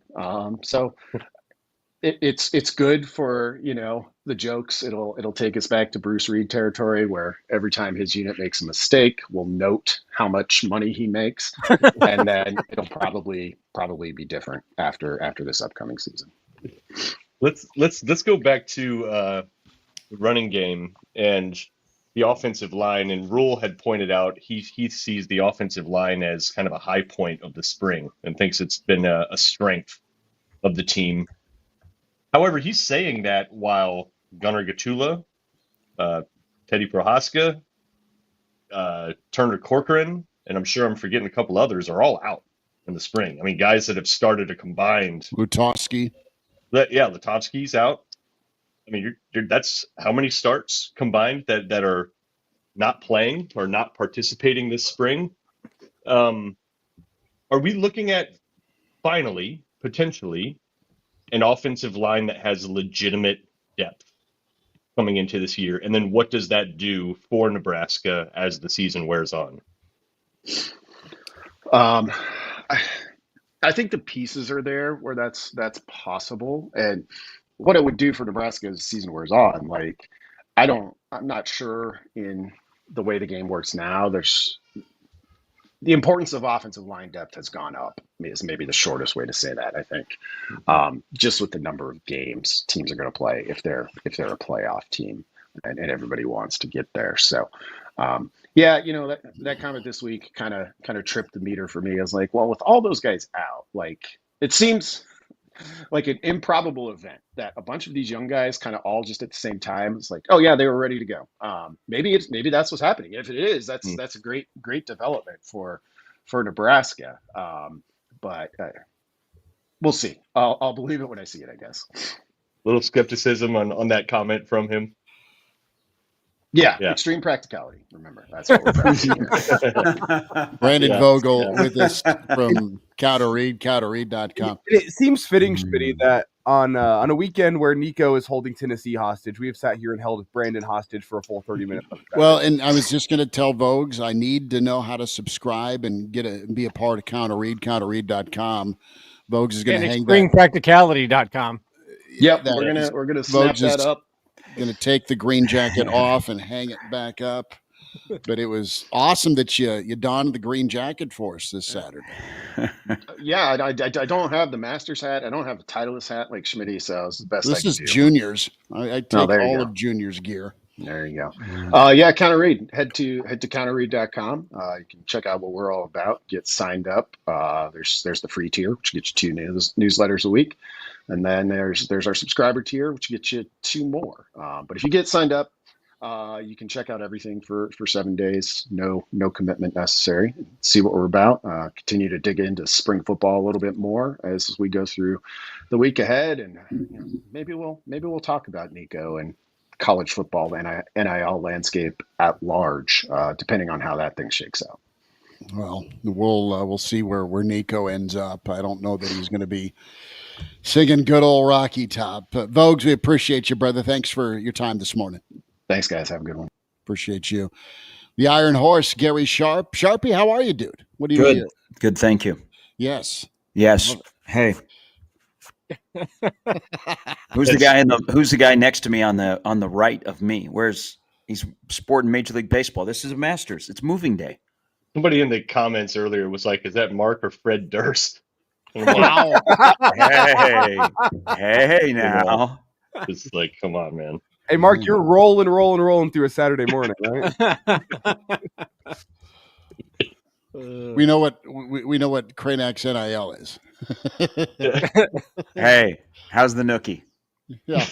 So it's good for, the jokes. It'll take us back to Bruce Reed territory, where every time his unit makes a mistake, we'll note how much money he makes, and then it'll probably be different after this upcoming season. Let's go back to the running game and the offensive line. And Rule had pointed out he sees the offensive line as kind of a high point of the spring and thinks it's been a strength of the team. However, he's saying that while Gunnar Gatula, Teddy Prohaska, Turner Corcoran, and I'm sure I'm forgetting a couple others, are all out in the spring. I mean, guys that have started a combined. Lutovsky. Lutovsky's out. I mean, that's how many starts combined that are not playing or not participating this spring. Are we looking at finally, potentially, an offensive line that has legitimate depth coming into this year? And then what does that do for Nebraska as the season wears on? I think the pieces are there where that's possible. And what it would do for Nebraska as the season wears on, like, I'm not sure in the way the game works now. There's the importance of offensive line depth has gone up, is maybe the shortest way to say that, I think. Just with the number of games teams are going to play if they're a playoff team, and everybody wants to get there. So, that comment this week kind of tripped the meter for me. I was like, well, with all those guys out, like, it seems like an improbable event that a bunch of these young guys kind of all just at the same time. It's like, oh yeah, they were ready to go. Maybe that's what's happening. If it is, that's a great development for Nebraska. But we'll see. I'll believe it when I see it, I guess. Little skepticism on that comment from him. Yeah, extreme practicality. Remember, that's what we're practicing here. Brandon Vogel with us from Cowderreed, cowderreed.com. It seems fitting, Schmidt, that on a weekend where Nico is holding Tennessee hostage. We have sat here and held Brandon hostage for a full 30 minutes. Well, and I was just going to tell Vogues I need to know how to subscribe and be a part of Counterread, counterread.com. Vogues is going to hang that. ExtremePracticality.com. Yep, we're gonna snap that up. Going to take the green jacket off and hang it back up. But it was awesome that you donned the green jacket for us this Saturday. Yeah, I don't have the Master's hat. I don't have the Titleist hat like Schmidt, so it's the best I This can is do. juniors. I take there you all go. of juniors gear. There you go. Yeah, Counterread. Head to counterread.com. You can check out what we're all about. Get signed up. There's the free tier, which gets you 2 newsletters a week, and then there's our subscriber tier, which gets you 2 more. But if you get signed up, you can check out everything for 7 days. No commitment necessary. See what we're about. Continue to dig into spring football a little bit more as we go through the week ahead, and maybe we'll talk about Nico and college football and NIL landscape at large, depending on how that thing shakes out. Well, we'll see where Nico ends up. I don't know that he's going to be singing good old Rocky Top. Vogues, we appreciate you, brother. Thanks for your time this morning. Thanks, guys. Have a good one. Appreciate you. The Iron Horse, Gary Sharp. Sharpie, how are you, dude? What do you do? Good, thank you. Yes. Hey. Who's the guy next to me on the right of me? He's sporting Major League Baseball. This is a Masters. It's moving day. Somebody in the comments earlier was like, "Is that Mark or Fred Durst?" Wow. Hey now. It's like, come on, man. Hey, Mark, you're rolling through a Saturday morning, right? We know what Kraynak's NIL is. Hey, how's the nookie? Yeah.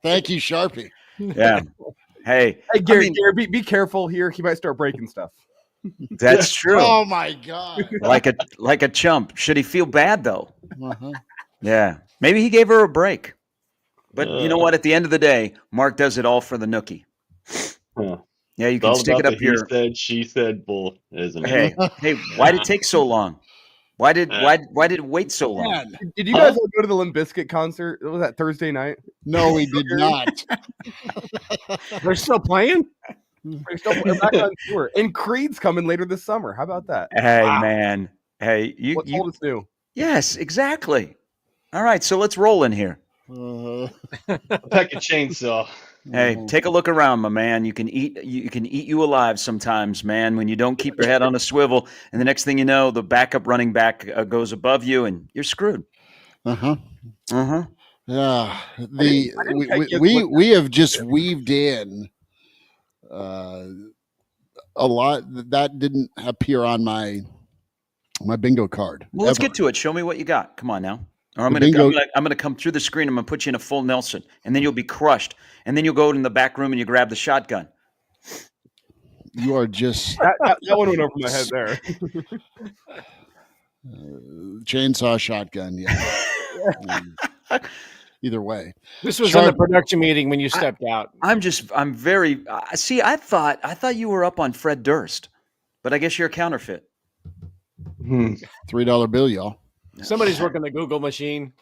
Thank you, Sharpie. Yeah. Hey, Gary, be careful here. He might start breaking stuff. That's true. Oh my God. Like a chump. Should he feel bad though? Uh-huh. Yeah. Maybe he gave her a break. But you know what? At the end of the day, Mark does it all for the nookie. Yeah, you can stick it up here. He said, she said, bull, isn't it? Hey, why did it take so long? Why did it wait so long? Man. Did you guys all go to the Limp Bizkit concert? Was that Thursday night? No, we did not. They're still playing? They're back on tour. And Creed's coming later this summer. How about that? Hey, man. Hey, What's old is new? Yes, exactly. All right, so let's roll in here. Pack a chainsaw. Hey, take a look around, my man. You can eat you alive sometimes, man, when you don't keep your head on a swivel, and the next thing you know, the backup running back goes above you, and you're screwed. Yeah. We have just weaved in a lot that didn't appear on my bingo card. Well, let's get to it. Show me what you got. Come on now. Or I'm going to come through the screen. I'm going to put you in a full Nelson, and then you'll be crushed. And then you'll go in the back room and you grab the shotgun. You are just that one went over my head there. Chainsaw shotgun. Yeah. Either way, this was in the production meeting when you stepped out. I'm very. See, I thought you were up on Fred Durst, but I guess you're a counterfeit. $3 bill, y'all. Somebody's working the Google machine.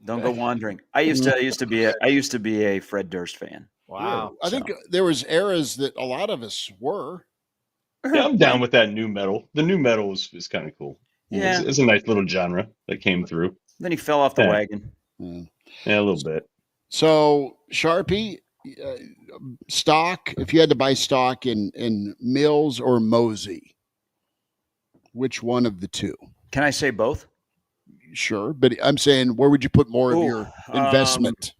Don't go wandering. I used to be a Fred Durst fan. Wow. I think there was eras that a lot of us were. Yeah, I'm down with that new metal. The new metal is kind of cool. Yeah, it's a nice little genre that came through. Then he fell off the wagon. Yeah, a little bit. So Sharpie, stock. If you had to buy stock in Mills or Mosey, which one of the two? Can I say both? Sure, but I'm saying, where would you put more of your investment?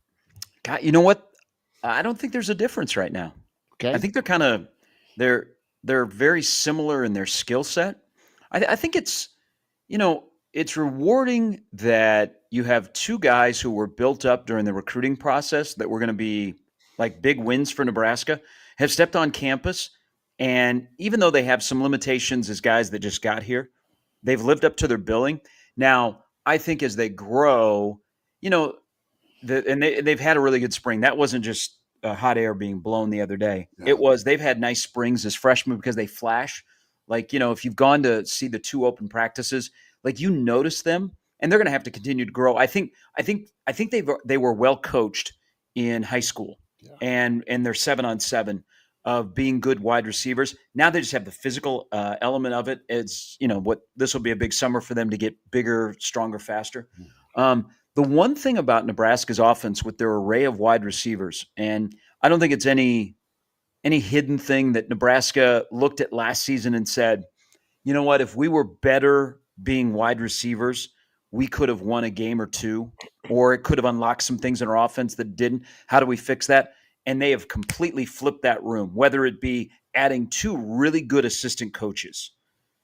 God, you know what? I don't think there's a difference right now. Okay, I think they're very similar in their skill set. I think it's rewarding that you have two guys who were built up during the recruiting process that were going to be like big wins for Nebraska, have stepped on campus, and even though they have some limitations as guys that just got here, they've lived up to their billing. Now, I think as they grow, they've had a really good spring. That wasn't just hot air being blown the other day. Yeah. They've had nice springs as freshmen because they flash. Like, if you've gone to see the two open practices, like you notice them and they're going to have to continue to grow. I think they were well coached in high school, and they're 7-on-7 of being good wide receivers. Now they just have the physical element of it. It's, what this will be a big summer for them to get bigger, stronger, faster. The one thing about Nebraska's offense with their array of wide receivers, and I don't think it's any hidden thing that Nebraska looked at last season and said, you know what, if we were better being wide receivers, we could have won a game or two, or it could have unlocked some things in our offense that didn't. How do we fix that? And they have completely flipped that room, whether it be adding 2 really good assistant coaches,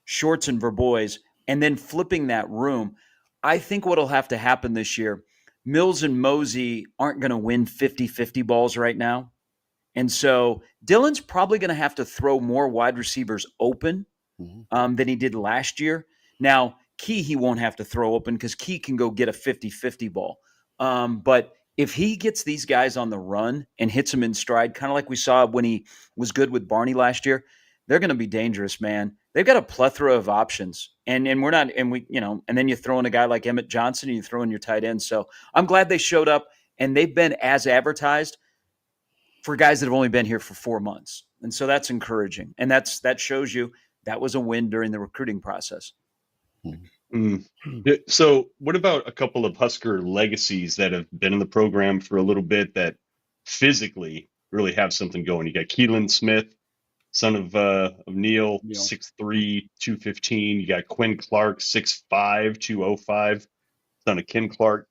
Shorts and Verbois, and then flipping that room. I think what will have to happen this year, Mills and Mosey aren't going to win 50-50 balls right now. And so Dillon's probably going to have to throw more wide receivers open than he did last year. Now, Key he won't have to throw open because Key can go get a 50-50 ball. But if he gets these guys on the run and hits them in stride, kind of like we saw when he was good with Barney last year, they're going to be dangerous, man. They've got a plethora of options, and we're not, and we, and then you throw in a guy like Emmett Johnson and you throw in your tight end. So I'm glad they showed up, and they've been as advertised for guys that have only been here for 4 months. And so that's encouraging. And that shows you that was a win during the recruiting process. So what about a couple of Husker legacies that have been in the program for a little bit that physically really have something going? You got Keelan Smith, son of Neil, 6'3", 215. You got Quinn Clark, 6'5", 205, son of Ken Clark.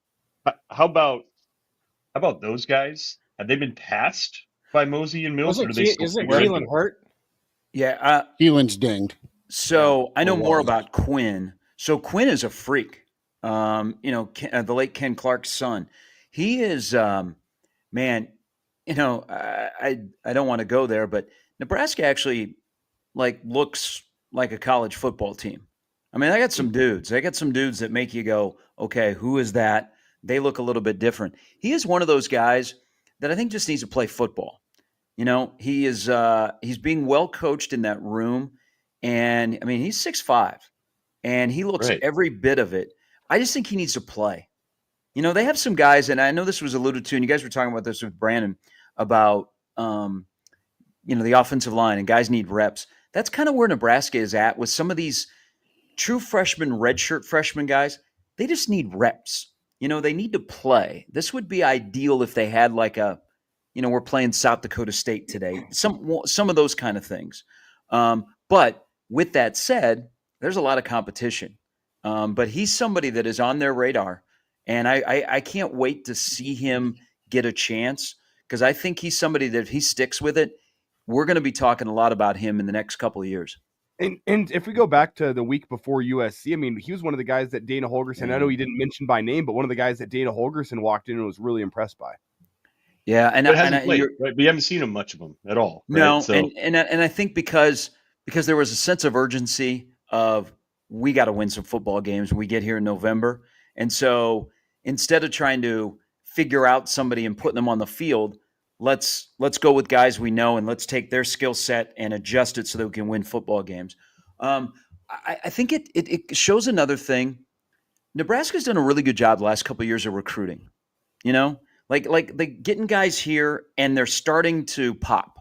How about those guys? Have they been passed by Mosey and Mills? Isn't Keelan hurt? Yeah. Keelan's dinged. So I know more about Quinn. So Quinn is a freak. The late Ken Clark's son. He is, man, I don't want to go there, but Nebraska actually looks like a college football team. I mean, I got some dudes. That make you go, okay, who is that? They look a little bit different. He is one of those guys that I think just needs to play football. He is he's being well coached in that room, and I mean he's 6'5", and he looks every bit of it. I just think he needs to play. They have some guys, and I know this was alluded to, and you guys were talking about this with Brandon about the offensive line, and guys need reps. That's kind of where Nebraska is at with some of these true freshmen, redshirt freshman guys. They just need reps. They need to play. This would be ideal if they had we're playing South Dakota State today. Some of those kind of things. But with that said, there's a lot of competition. But he's somebody that is on their radar. And I can't wait to see him get a chance because I think he's somebody that if he sticks with it, we're going to be talking a lot about him in the next couple of years. And if we go back to the week before USC, I mean, he was one of the guys that Dana Holgorsen, I know he didn't mention by name, but one of the guys that Dana Holgorsen walked in and was really impressed by. Yeah, and played, right? We haven't seen much of him at all. Right? No, so. and I think because there was a sense of urgency of we got to win some football games when we get here in November, and so instead of trying to figure out somebody and putting them on the field, let's go with guys we know and let's take their skill set and adjust it so that we can win football games. I think it shows another thing. Nebraska's done a really good job the last couple of years of recruiting. Like they getting guys here and they're starting to pop.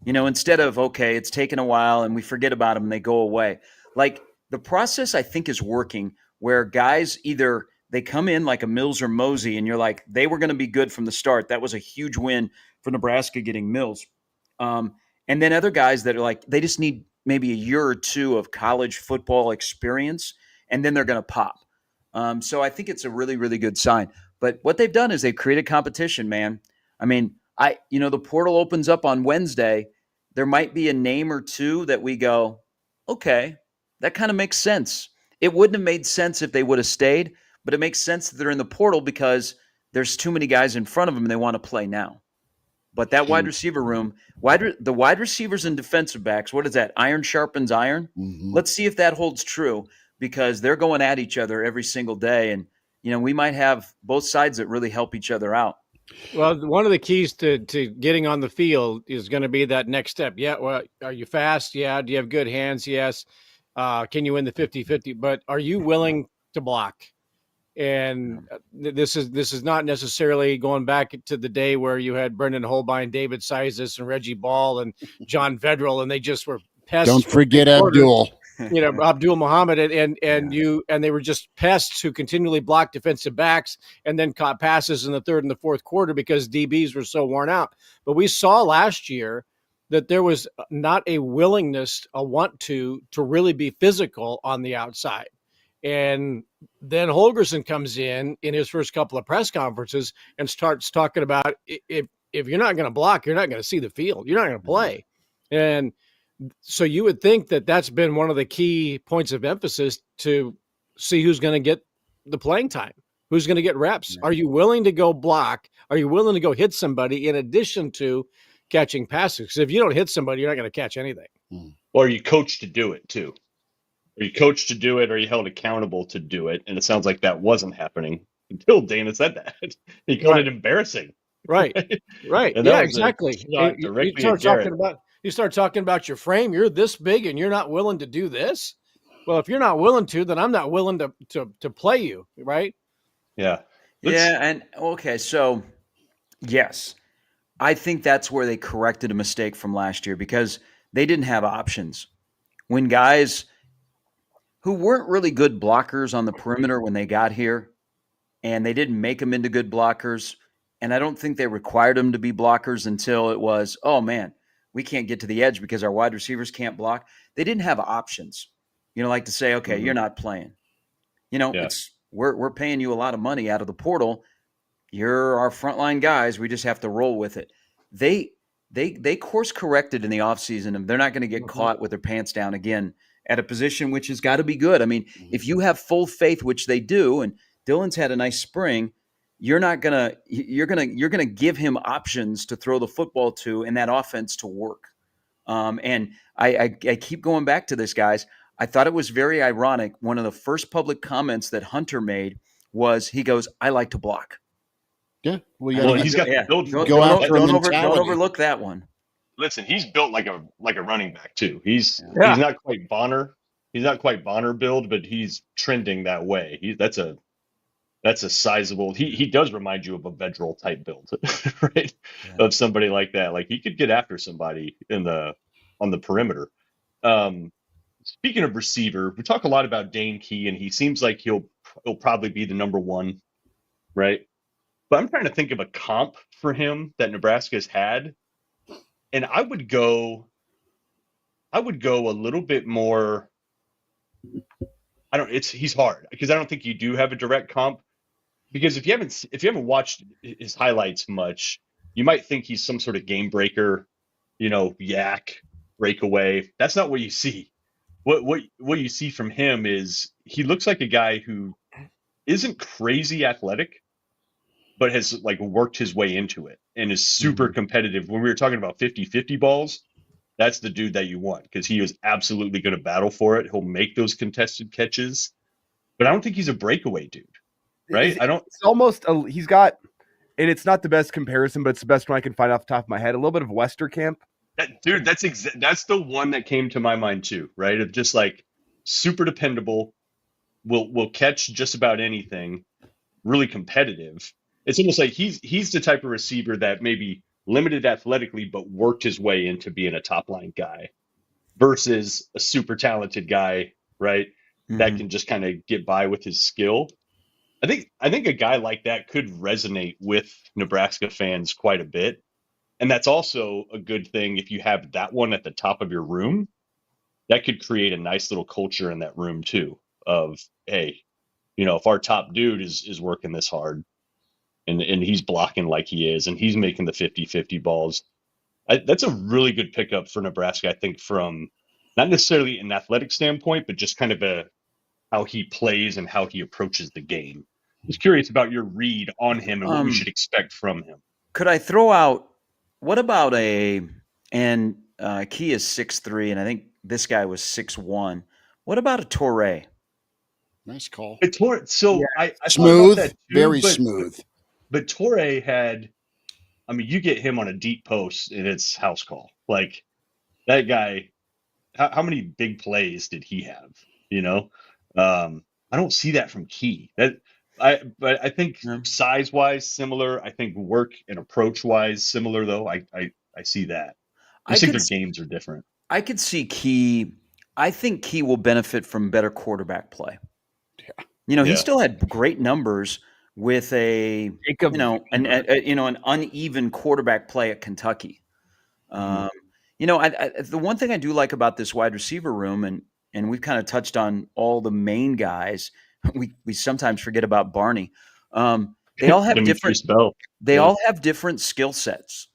Instead of okay, it's taken a while and we forget about them and they go away. Like the process I think is working where guys either they come in like a Mills or Mosey and you're like, they were going to be good from the start. That was a huge win for Nebraska getting Mills. And then other guys that are like, they just need maybe a year or two of college football experience and then they're going to pop. So I think it's a really, really good sign. But what they've done is they've created competition, man. I mean, the portal opens up on Wednesday. There might be a name or two that we go, okay, that kind of makes sense. It wouldn't have made sense if they would have stayed, but it makes sense that they're in the portal because there's too many guys in front of them and they want to play now. But that wide receiver room, the wide receivers and defensive backs, what is that? Iron sharpens iron. Mm-hmm. Let's see if that holds true because they're going at each other every single day. And, we might have both sides that really help each other out. Well, one of the keys to getting on the field is going to be that next step. Yeah. Well, are you fast? Yeah. Do you have good hands? Yes. Can you win the 50-50? But are you willing to block? And this is not necessarily going back to the day where you had Brendan Holbein, David Sizes, and Reggie Ball and John Vedral, and they just were pests. Don't forget Abdul. Abdul Muhammad, and they were just pests who continually blocked defensive backs and then caught passes in the third and the fourth quarter because DBs were so worn out. But we saw last year that there was not a willingness, a want to really be physical on the outside. And then Holgerson comes in his first couple of press conferences and starts talking about if you're not going to block, you're not going to see the field. You're not going to play. And so you would think that that's been one of the key points of emphasis to see who's going to get the playing time, who's going to get reps. Are you willing to go block? Are you willing to go hit somebody in addition to catching passes? Because if you don't hit somebody, you're not going to catch anything. Or are you coached to do it too? Are you coached to do it? Or are you held accountable to do it? And it sounds like that wasn't happening until Dana said that. He called it embarrassing. Right. And Yeah, that was exactly. You start talking about your frame. You're this big and you're not willing to do this. Well, if you're not willing to, then I'm not willing to play you. Right. Yeah. And okay. So yes, I think that's where they corrected a mistake from last year because they didn't have options. When guys who weren't really good blockers on the perimeter when they got here, and they didn't make them into good blockers, and I don't think they required them to be blockers until it was, oh man, we can't get to the edge because our wide receivers can't block. They didn't have options, like to say, okay, you're not playing. We're paying you a lot of money out of the portal. You're our frontline guys. We just have to roll with it. They course corrected in the offseason, and they're not going to get caught with their pants down again at a position which has got to be good. I mean, if you have full faith, which they do, and Dylan's had a nice spring, you're gonna give him options to throw the football to and that offense to work. And I keep going back to this, guys. I thought it was very ironic. One of the first public comments that Hunter made was, he goes, "I like to block." Yeah, he's got the build. Don't overlook that one. Listen, he's built like a running back too. He's not quite Bonner. He's not quite Bonner build, but he's trending that way. That's a sizable. He does remind you of a Vedral type build, right? Yeah. Of somebody like that. Like he could get after somebody on the perimeter. Speaking of receiver, we talk a lot about Dane Key, and he seems like he'll probably be the number one, right? But I'm trying to think of a comp for him that Nebraska has had. And I would go a little bit more. He's hard because I don't think you do have a direct comp, because if you haven't watched his highlights much, you might think he's some sort of game breaker, yak breakaway. That's not what you see. What you see from him is he looks like a guy who isn't crazy athletic, but has worked his way into it and is super competitive. When we were talking about 50-50 balls, that's the dude that you want, because he is absolutely going to battle for it. He'll make those contested catches, but I don't think he's a breakaway dude, right? He's got, and it's not the best comparison, but it's the best one I can find off the top of my head. A little bit of Westerkamp. That's the one that came to my mind too, right? Of just super dependable, will catch just about anything, really competitive. It's almost like he's the type of receiver that maybe limited athletically, but worked his way into being a top line guy, versus a super talented guy, right? That can just kind of get by with his skill. I think a guy like that could resonate with Nebraska fans quite a bit. And that's also a good thing if you have that one at the top of your room. That could create a nice little culture in that room too, of, hey, if our top dude is working this hard, and he's blocking like he is, and he's making the 50-50 balls. That's a really good pickup for Nebraska, I think, from not necessarily an athletic standpoint, but just kind of how he plays and how he approaches the game. I was curious about your read on him and what we should expect from him. Could I throw out, what about Key is 6'3", and I think this guy was 6'1". What about a Torre? Nice call. I smooth, that too, very smooth. But Torre had, you get him on a deep post and it's house call. Like that guy, how many big plays did he have? I don't see that from Key. But I think Yeah. size wise similar. I think work and approach wise similar though. I see that. I I just think could their games are different. I could see Key. I think Key will benefit from better quarterback play. He Yeah. still had great numbers with an uneven quarterback play at Kentucky. Mhm. The one thing I do like about this wide receiver room, and we've kind of touched on all the main guys. We sometimes forget about Barney. They all have Demetrius Bell. They Yeah. all have different skill sets.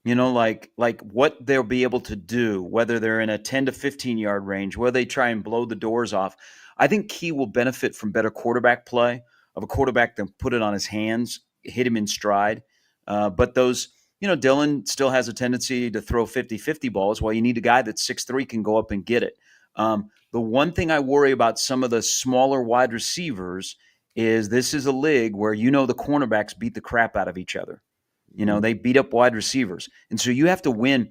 Like what they'll be able to do, whether they're in a 10 to 15 yard range, where they try and blow the doors off. I think Key will benefit from better quarterback play, of a quarterback that put it on his hands, hit him in stride. But those, Dylan still has a tendency to throw 50-50 balls. Well, you need a guy that's 6'3", can go up and get it. The one thing I worry about some of the smaller wide receivers is this is a league where the cornerbacks beat the crap out of each other. They beat up wide receivers. And so you have to win.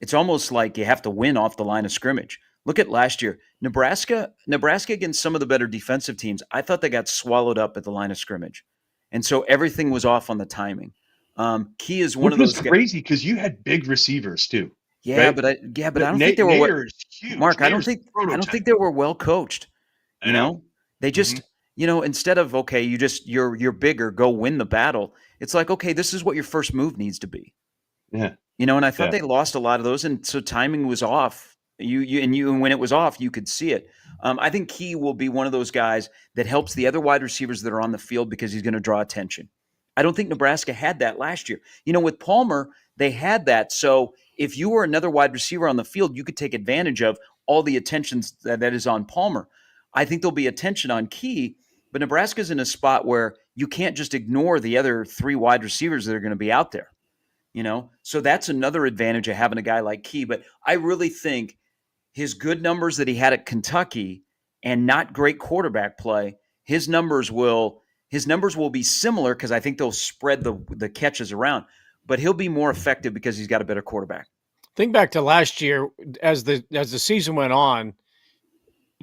It's almost like you have to win off the line of scrimmage. Look at last year. Nebraska against some of the better defensive teams, I thought they got swallowed up at the line of scrimmage. And so everything was off on the timing. Key is one Which of those was crazy because you had big receivers too. Yeah, right? but I don't think they were Nair's huge. Mark, I don't Nair's think prototype. they were well coached. I know. They just, instead of you're bigger, go win the battle. It's like, okay, this is what your first move needs to be. Yeah. And I thought they lost a lot of those, and so timing was off. And when it was off, you could see it. I think Key will be one of those guys that helps the other wide receivers that are on the field because he's going to draw attention. I don't think Nebraska had that last year. With Palmer, they had that. So if you were another wide receiver on the field, you could take advantage of all the attention that is on Palmer. I think there'll be attention on Key, but Nebraska's in a spot where you can't just ignore the other three wide receivers that are going to be out there. So that's another advantage of having a guy like Key. But I really think his good numbers that he had at Kentucky and not great quarterback play, his numbers will be similar because I think they'll spread the catches around. But he'll be more effective because he's got a better quarterback. Think back to last year as the season went on.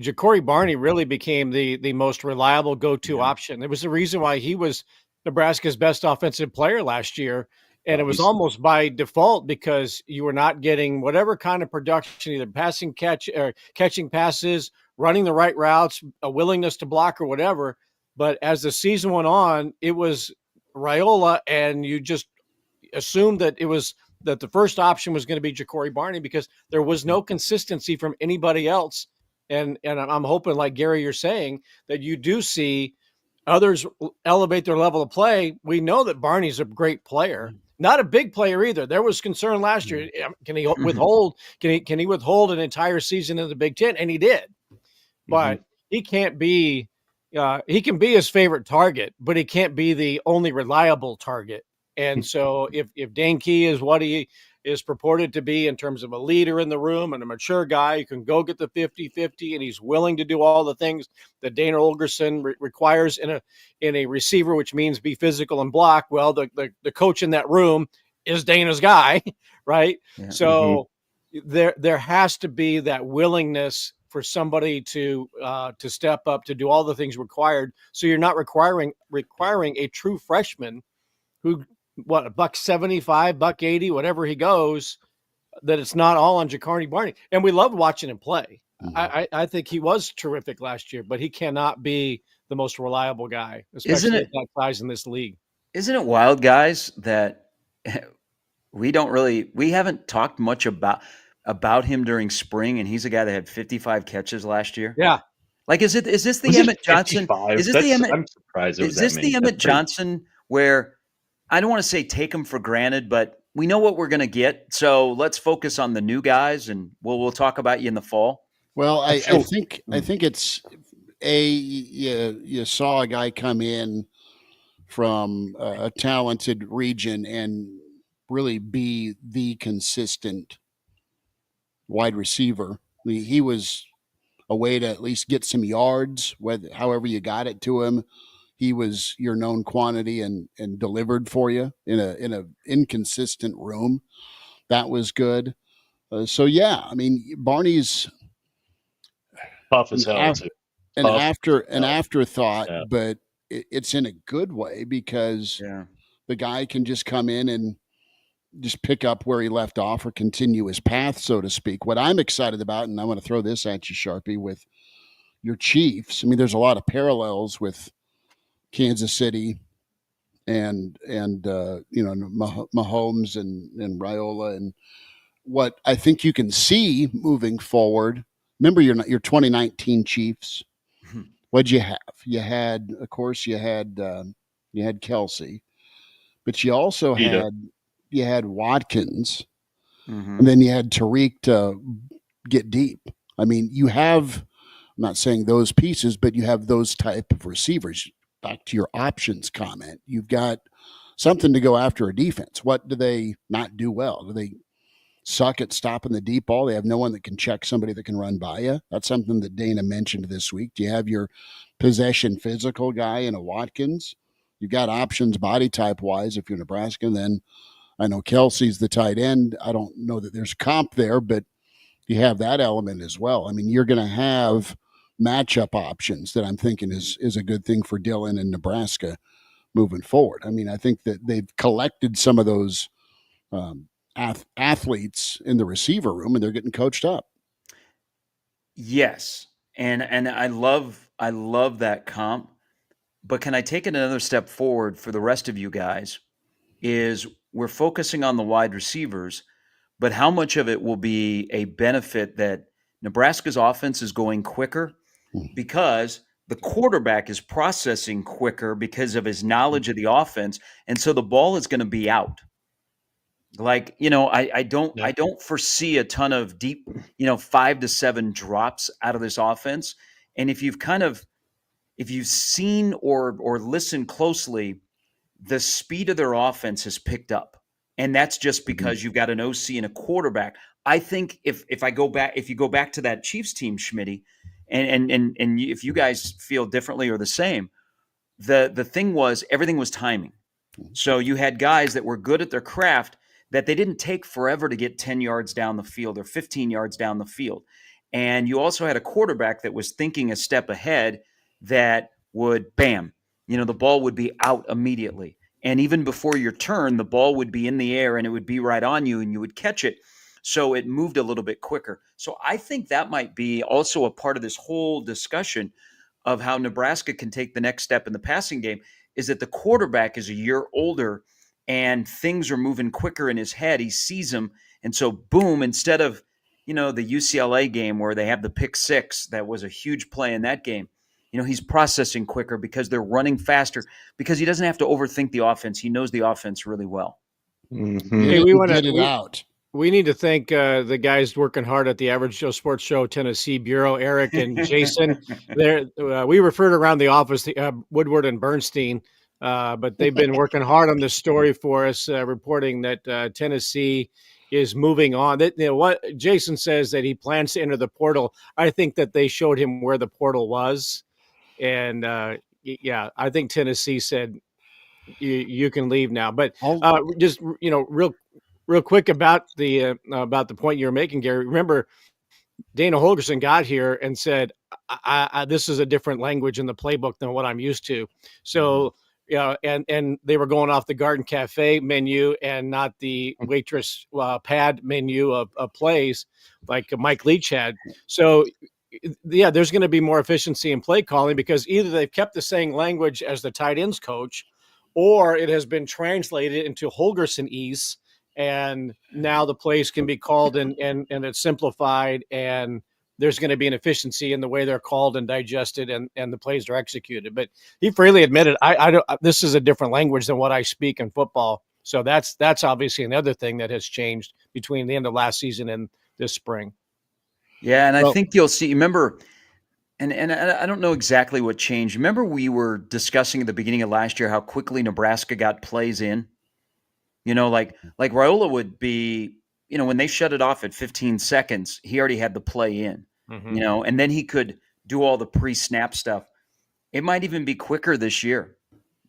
Ja'Cory Barney really became the most reliable go-to option. There was the reason why he was Nebraska's best offensive player last year. And it was almost by default because you were not getting whatever kind of production, either catching passes, running the right routes, a willingness to block or whatever. But as the season went on, it was Raiola, and you just assumed that that the first option was going to be Ja'Cory Barney because there was no consistency from anybody else. And I'm hoping, like Gary, you're saying, that you do see others elevate their level of play. We know that Barney's a great player, not a big player either. There was concern last year. Can he withhold? Can he withhold an entire season in the Big Ten? And he did. But he can't be. He can be his favorite target, but he can't be the only reliable target. And so if Dane Key is what he is purported to be in terms of a leader in the room and a mature guy who can go get the 50-50, and he's willing to do all the things that Dana Olgerson requires in a receiver, which means be physical and block. Well, the coach in that room is Dana's guy, right? Yeah. So there has to be that willingness for somebody to step up to do all the things required. So you're not requiring a true freshman who, $175, $180, whatever he goes, that it's not all on Ja'Cory Barney. And we loved watching him play. I think he was terrific last year, but he cannot be the most reliable guy, especially at that size in this league. Isn't it wild, guys, that we haven't talked much about him during spring, and he's a guy that had 55 catches last year? Yeah. Like, is this the Emmett Johnson? Is this the Emmett? I'm surprised. Is this the Emmett Johnson where I don't want to say take him for granted, but we know what we're going to get. So let's focus on the new guys, and we'll talk about you in the fall. Well, I think it's you saw a guy come in from a talented region and really be the consistent wide receiver. He was a way to at least get some yards, however you got it to him. He was your known quantity and delivered for you in a inconsistent room. That was good. So yeah, I mean, Barney's tough as hell. An afterthought, but it's in a good way because the guy can just come in and just pick up where he left off or continue his path, so to speak. What I'm excited about, and I want to throw this at you, Sharpie, with your Chiefs. I mean, there's a lot of parallels with Kansas City and Mahomes and Raiola, and what I think you can see moving forward. Remember your 2019 Chiefs. What'd you have? You had, of course, you had Kelsey, but you also had Watkins, and then you had Tariq to get deep. I mean, you have, I'm not saying those pieces, but you have those type of receivers. Back to your options comment, you've got something to go after a defense. What do they not do well? Do they suck at stopping the deep ball? They have no one that can check somebody that can run by you. That's something that Dana mentioned this week. Do you have your possession physical guy in a Watkins? You've got options body type wise if you're Nebraska. Then I know Kelsey's the tight end. I don't know that there's comp there, but you have that element as well. I mean, you're going to have matchup options that I'm thinking is a good thing for Dylan and Nebraska moving forward. I mean, I think that they've collected some of those athletes in the receiver room, and they're getting coached up. Yes, and I love that comp. But can I take it another step forward for the rest of you guys? Is we're focusing on the wide receivers, but how much of it will be a benefit that Nebraska's offense is going quicker because the quarterback is processing quicker because of his knowledge of the offense, and so the ball is going to be out. Like, I don't foresee a ton of deep, 5 to 7 drops out of this offense. And if you've seen or listened closely, the speed of their offense has picked up. And that's just because you've got an OC and a quarterback. I think if you go back to that Chiefs team, Schmitty, and if you guys feel differently or the same, the thing was everything was timing. So you had guys that were good at their craft that they didn't take forever to get 10 yards down the field or 15 yards down the field. And you also had a quarterback that was thinking a step ahead that would, bam, the ball would be out immediately. And even before your turn, the ball would be in the air and it would be right on you and you would catch it. So it moved a little bit quicker. So I think that might be also a part of this whole discussion of how Nebraska can take the next step in the passing game, is that the quarterback is a year older and things are moving quicker in his head. He sees them. And so, boom, instead of, the UCLA game where they have the pick six, that was a huge play in that game. He's processing quicker because they're running faster because he doesn't have to overthink the offense. He knows the offense really well. Hey, we want to get it out. We need to thank the guys working hard at the Average Joe Sports Show Tennessee Bureau, Eric and Jason. We referred around the office, Woodward and Bernstein, but they've been working hard on this story for us, reporting that Tennessee is moving on. What Jason says that he plans to enter the portal. I think that they showed him where the portal was, and I think Tennessee said you can leave now. But just real quick about the point you were making, Gary. Remember, Dana Holgorsen got here and said, "This is a different language in the playbook than what I'm used to." So, and they were going off the Garden Cafe menu and not the waitress pad menu of plays like Mike Leach had. So, there's going to be more efficiency in play calling because either they've kept the same language as the tight ends coach, or it has been translated into Holgorsenese. And now the plays can be called and it's simplified, and there's going to be an efficiency in the way they're called and digested and the plays are executed. But he freely admitted, this is a different language than what I speak in football. So that's obviously another thing that has changed between the end of last season and this spring. Yeah, and I think you'll see, remember, and I don't know exactly what changed. Remember we were discussing at the beginning of last year how quickly Nebraska got plays in? Like Raiola would be, when they shut it off at 15 seconds, he already had the play in, and then he could do all the pre-snap stuff. It might even be quicker this year,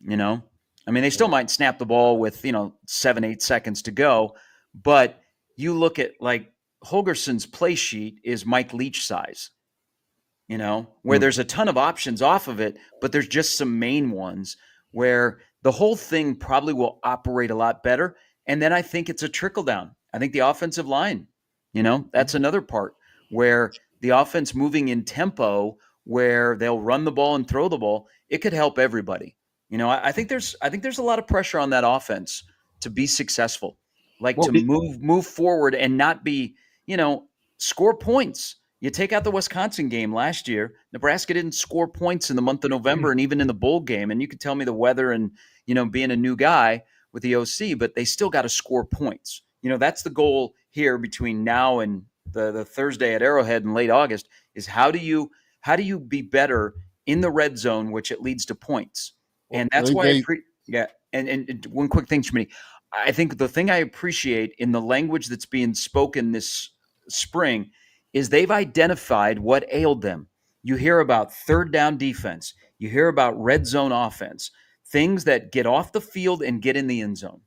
they still might snap the ball with, 7-8 seconds to go, but you look at like Holgorsen's play sheet is Mike Leach size. where there's a ton of options off of it, but there's just some main ones where the whole thing probably will operate a lot better. And then I think it's a trickle down. I think the offensive line, that's another part where the offense moving in tempo, where they'll run the ball and throw the ball, it could help everybody. I think there's a lot of pressure on that offense to be successful, move forward and not be, score points. You take out the Wisconsin game last year, Nebraska didn't score points in the month of November and even in the bowl game. And you could tell me the weather and, being a new guy with the OC, but they still got to score points. That's the goal here between now and the Thursday at Arrowhead in late August is how do you be better in the red zone, which it leads to points. And that's why and one quick thing, Schmidt, I think the thing I appreciate in the language that's being spoken this spring is they've identified what ailed them. You hear about third down defense. You hear about red zone offense, things that get off the field and get in the end zone.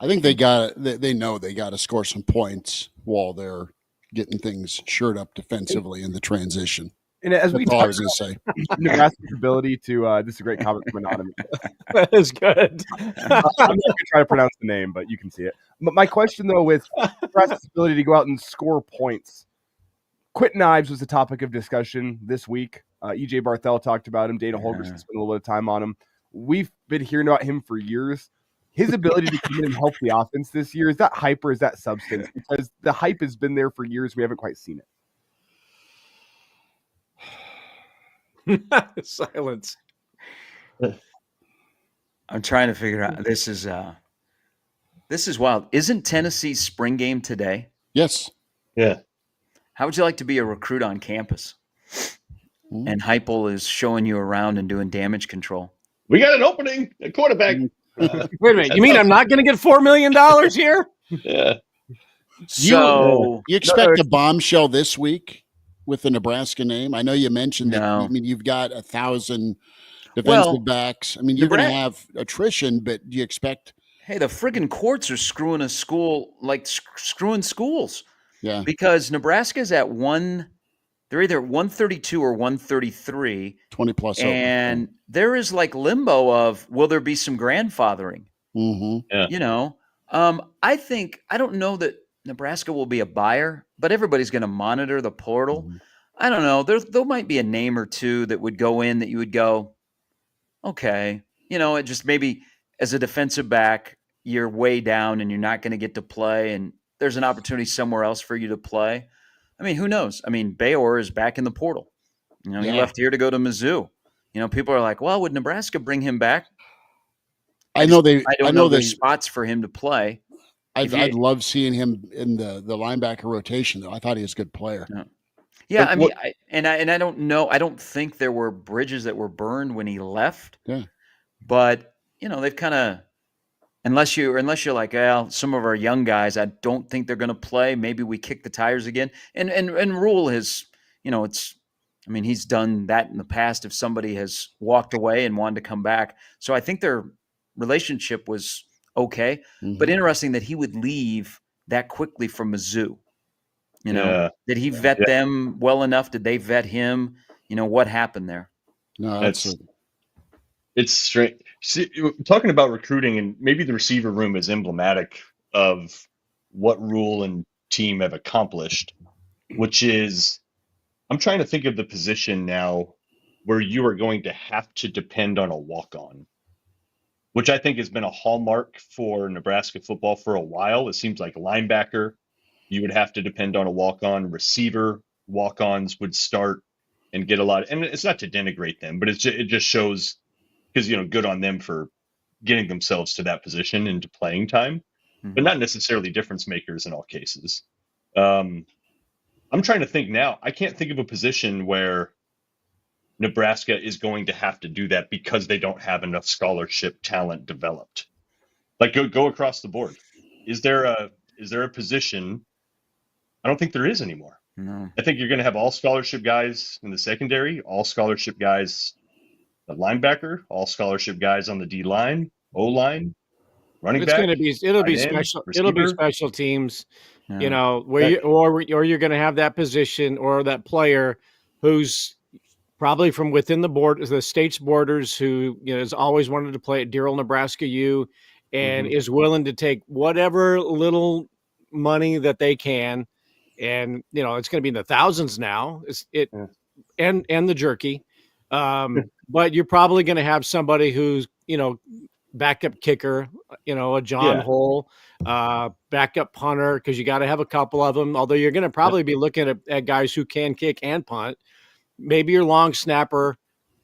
I think they know they got to score some points while they're getting things shored up defensively in the transition. And as we talk about Nebraska's ability to this is a great comment from Anonymous. That is good. I'm not going to try to pronounce the name, but you can see it. But my question, though, with Nebraska's ability to go out and score points, Quentin Ives was the topic of discussion this week. EJ Barthel talked about him. Dana Holgerson spent a little bit of time on him. We've been hearing about him for years. His ability to come in and help the offense this year, is that hype or is that substance? Because the hype has been there for years. We haven't quite seen it. Silence. I'm trying to figure out. This is wild. Isn't Tennessee's spring game today? Yes. Yeah. How would you like to be a recruit on campus? And Herbel is showing you around and doing damage control. We got an opening at quarterback. Wait a minute. You mean I'm not going to get $4 million here? Yeah. So you expect a bombshell this week with the Nebraska name? I know you mentioned that. No. I mean, you've got 1,000 defensive backs. I mean, you're going to have attrition, but do you expect? Hey, the friggin' courts are screwing a school like screwing schools. Yeah. Because Nebraska's at they're either 132 or 133. 20 plus. And there is like limbo of, will there be some grandfathering? Mm-hmm. Yeah. I don't know that Nebraska will be a buyer, but everybody's going to monitor the portal. Mm-hmm. I don't know. There might be a name or two that would go in that you would go, okay. It just maybe as a defensive back, you're way down and you're not going to get to play. And there's an opportunity somewhere else for you to play. I mean, who knows? I mean, Bayor is back in the portal. He left here to go to Mizzou. People are like, well, would Nebraska bring him back? I know there's spots for him to play. I'd love seeing him in the linebacker rotation, though. I thought he was a good player. Yeah, I mean, I don't know. I don't think there were bridges that were burned when he left. Yeah, but they've kind of, unless you're like, well, some of our young guys, I don't think they're going to play. Maybe we kick the tires again. And Rule has, he's done that in the past. If somebody has walked away and wanted to come back, so I think their relationship was okay. Mm-hmm. But interesting that he would leave that quickly from Mizzou. Did he vet them well enough? Did they vet him? What happened there? No, it's strange. See, talking about recruiting, and maybe the receiver room is emblematic of what Rule and team have accomplished, which is, I'm trying to think of the position now where you are going to have to depend on a walk-on, which I think has been a hallmark for Nebraska football for a while. It seems like linebacker, you would have to depend on a walk-on. Receiver, walk-ons would start and get a lot. And it's not to denigrate them, but it just shows, because, good on them for getting themselves to that position into playing time, but not necessarily difference makers in all cases. I'm trying to think now. I can't think of a position where Nebraska is going to have to do that because they don't have enough scholarship talent developed. Like go across the board. Is there a position? I don't think there is anymore. No. I think you're going to have all scholarship guys in the secondary, all scholarship guys at linebacker, all scholarship guys on the D line, O line, running back. It'll be special teams. Where you're going to have that position or that player who's probably from within the state's borders, who has always wanted to play at Deerle, Nebraska U, and is willing to take whatever little money that they can, and it's going to be in the thousands now. And the jerky, but you're probably going to have somebody who's backup kicker, a John Hole, backup punter, because you got to have a couple of them. Although you're going to probably be looking at guys who can kick and punt. Maybe your long snapper,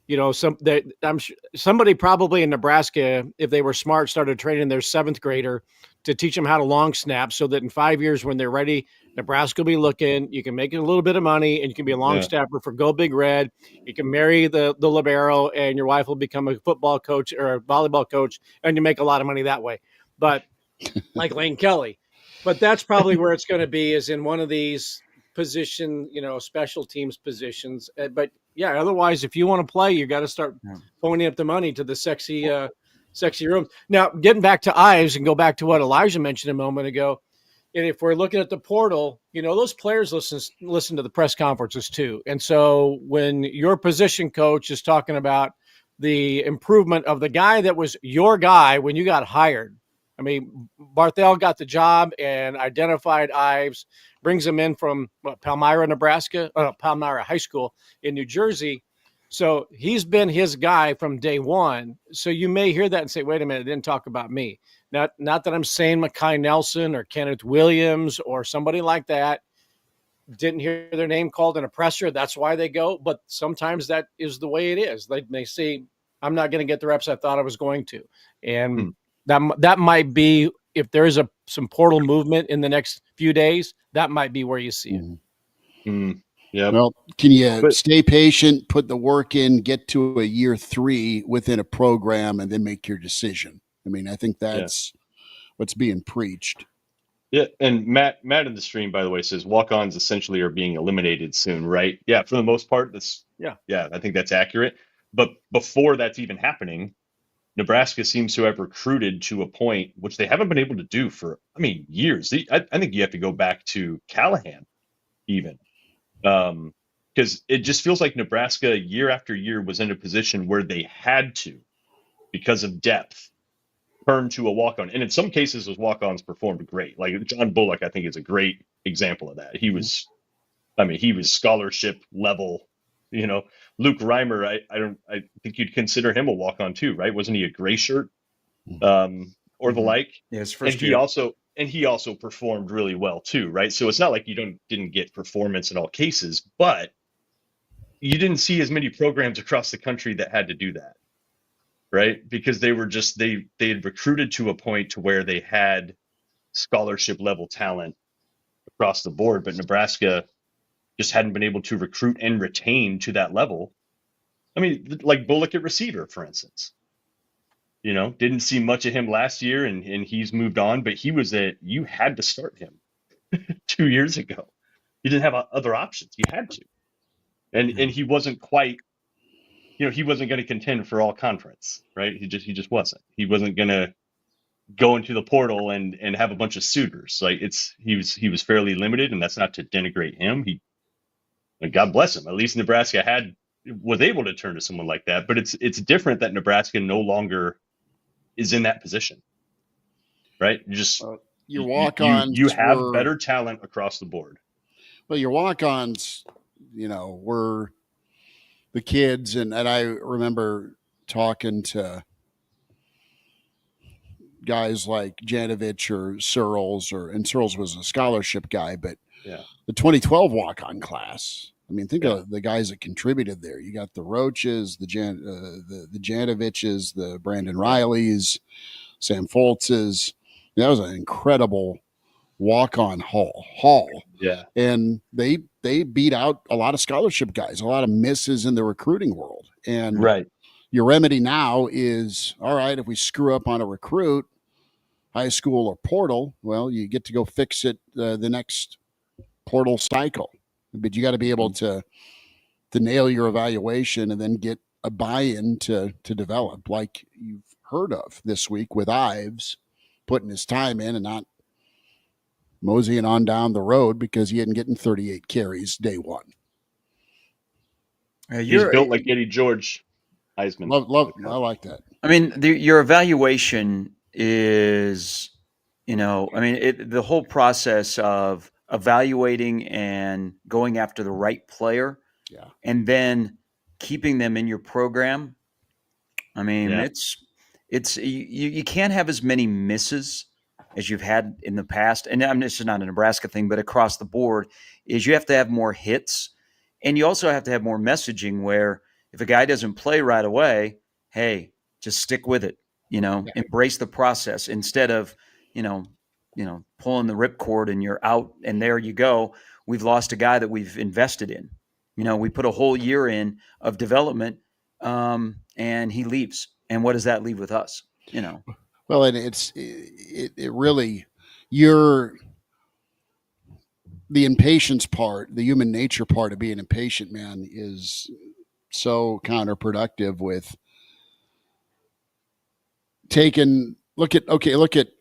I'm sure somebody probably in Nebraska, if they were smart, started training their 7th grader to teach them how to long snap, so that in 5 years when they're ready, Nebraska will be looking. You can make a little bit of money, and you can be a long snapper for Go Big Red. You can marry the libero, and your wife will become a football coach or a volleyball coach, and you make a lot of money that way. But like Lane Kelly, but that's probably where it's going to be, is in one of these position, special teams positions. But yeah, otherwise, if you want to play, you got to start ponying up the money to the sexy rooms. Now, getting back to Ives and go back to what Elijah mentioned a moment ago, and if we're looking at the portal, those players listen to the press conferences too. And so when your position coach is talking about the improvement of the guy that was your guy when you got hired, I mean, Barthel got the job and identified Ives, brings him in from Palmyra, Nebraska, Palmyra High School in New Jersey. So he's been his guy from day one. So you may hear that and say, wait a minute, it didn't talk about me. Not that I'm saying Makai Nelson or Kenneth Williams or somebody like that didn't hear their name called in a presser. That's why they go. But sometimes that is the way it is. They say, I'm not going to get the reps I thought I was going to. And that might be, if there's some portal movement in the next few days, that might be where you see it. Yeah. Well, can you stay patient, put the work in, get to a year 3 within a program, and then make your decision? I mean, I think that's what's being preached. Yeah, and Matt in the stream, by the way, says walk-ons essentially are being eliminated soon, right? Yeah, for the most part, I think that's accurate. But before that's even happening, Nebraska seems to have recruited to a point which they haven't been able to do for, years. I think you have to go back to Callahan, even. Because it just feels like Nebraska year after year was in a position where they had to, because of depth, turn to a walk-on. And in some cases, those walk-ons performed great. Like John Bullock, I think, is a great example of that. He was scholarship level. Luke Reimer, I think you'd consider him a walk-on too, right? Wasn't he a gray shirt, or the like? Yeah, his first year. He also performed really well too, right? So it's not like you didn't get performance in all cases, but you didn't see as many programs across the country that had to do that, right? Because they were just they had recruited to a point to where they had scholarship level talent across the board, but Nebraska just hadn't been able to recruit and retain to that level. Like Bullock at receiver, for instance. Didn't see much of him last year, and he's moved on, but you had to start him 2 years ago. You didn't have other options. You had to. And he wasn't quite, he wasn't going to contend for all conference, right? He just wasn't. He wasn't going to go into the portal and have a bunch of suitors. Like he was fairly limited, and that's not to denigrate him. God bless him. At least Nebraska was able to turn to someone like that. But it's different that Nebraska no longer is in that position, right? Your walk-ons, you have better talent across the board. Well, your walk-ons, were the kids, and I remember talking to guys like Janovich or Searles, and Searles was a scholarship guy, but the 2012 walk-on class. Think of the guys that contributed there. You got the Roaches, the Janoviches, the Brandon Rileys, Sam Foltzes. That was an incredible walk-on haul. Yeah. And they beat out a lot of scholarship guys, a lot of misses in the recruiting world. And your remedy now is, all right, if we screw up on a recruit, high school or portal, well, you get to go fix it the next portal cycle. But you got to be able to nail your evaluation and then get a buy-in to develop, like you've heard of this week with Ives putting his time in and not moseying on down the road because he hadn't getting 38 carries day one. He's built like Eddie George. Heisman. Love. I like that. I mean, your evaluation is, the whole process of evaluating and going after the right player, and then keeping them in your program. I mean, it's you can't have as many misses as you've had in the past. And this is not a Nebraska thing, but across the board, is you have to have more hits, and you also have to have more messaging where if a guy doesn't play right away, hey, just stick with it, embrace the process instead of, pulling the ripcord and you're out and there you go. We've lost a guy that we've invested in. We put a whole year in of development, and he leaves. And what does that leave with us? Well, and it really, the impatience part, the human nature part of being impatient, man, is so counterproductive with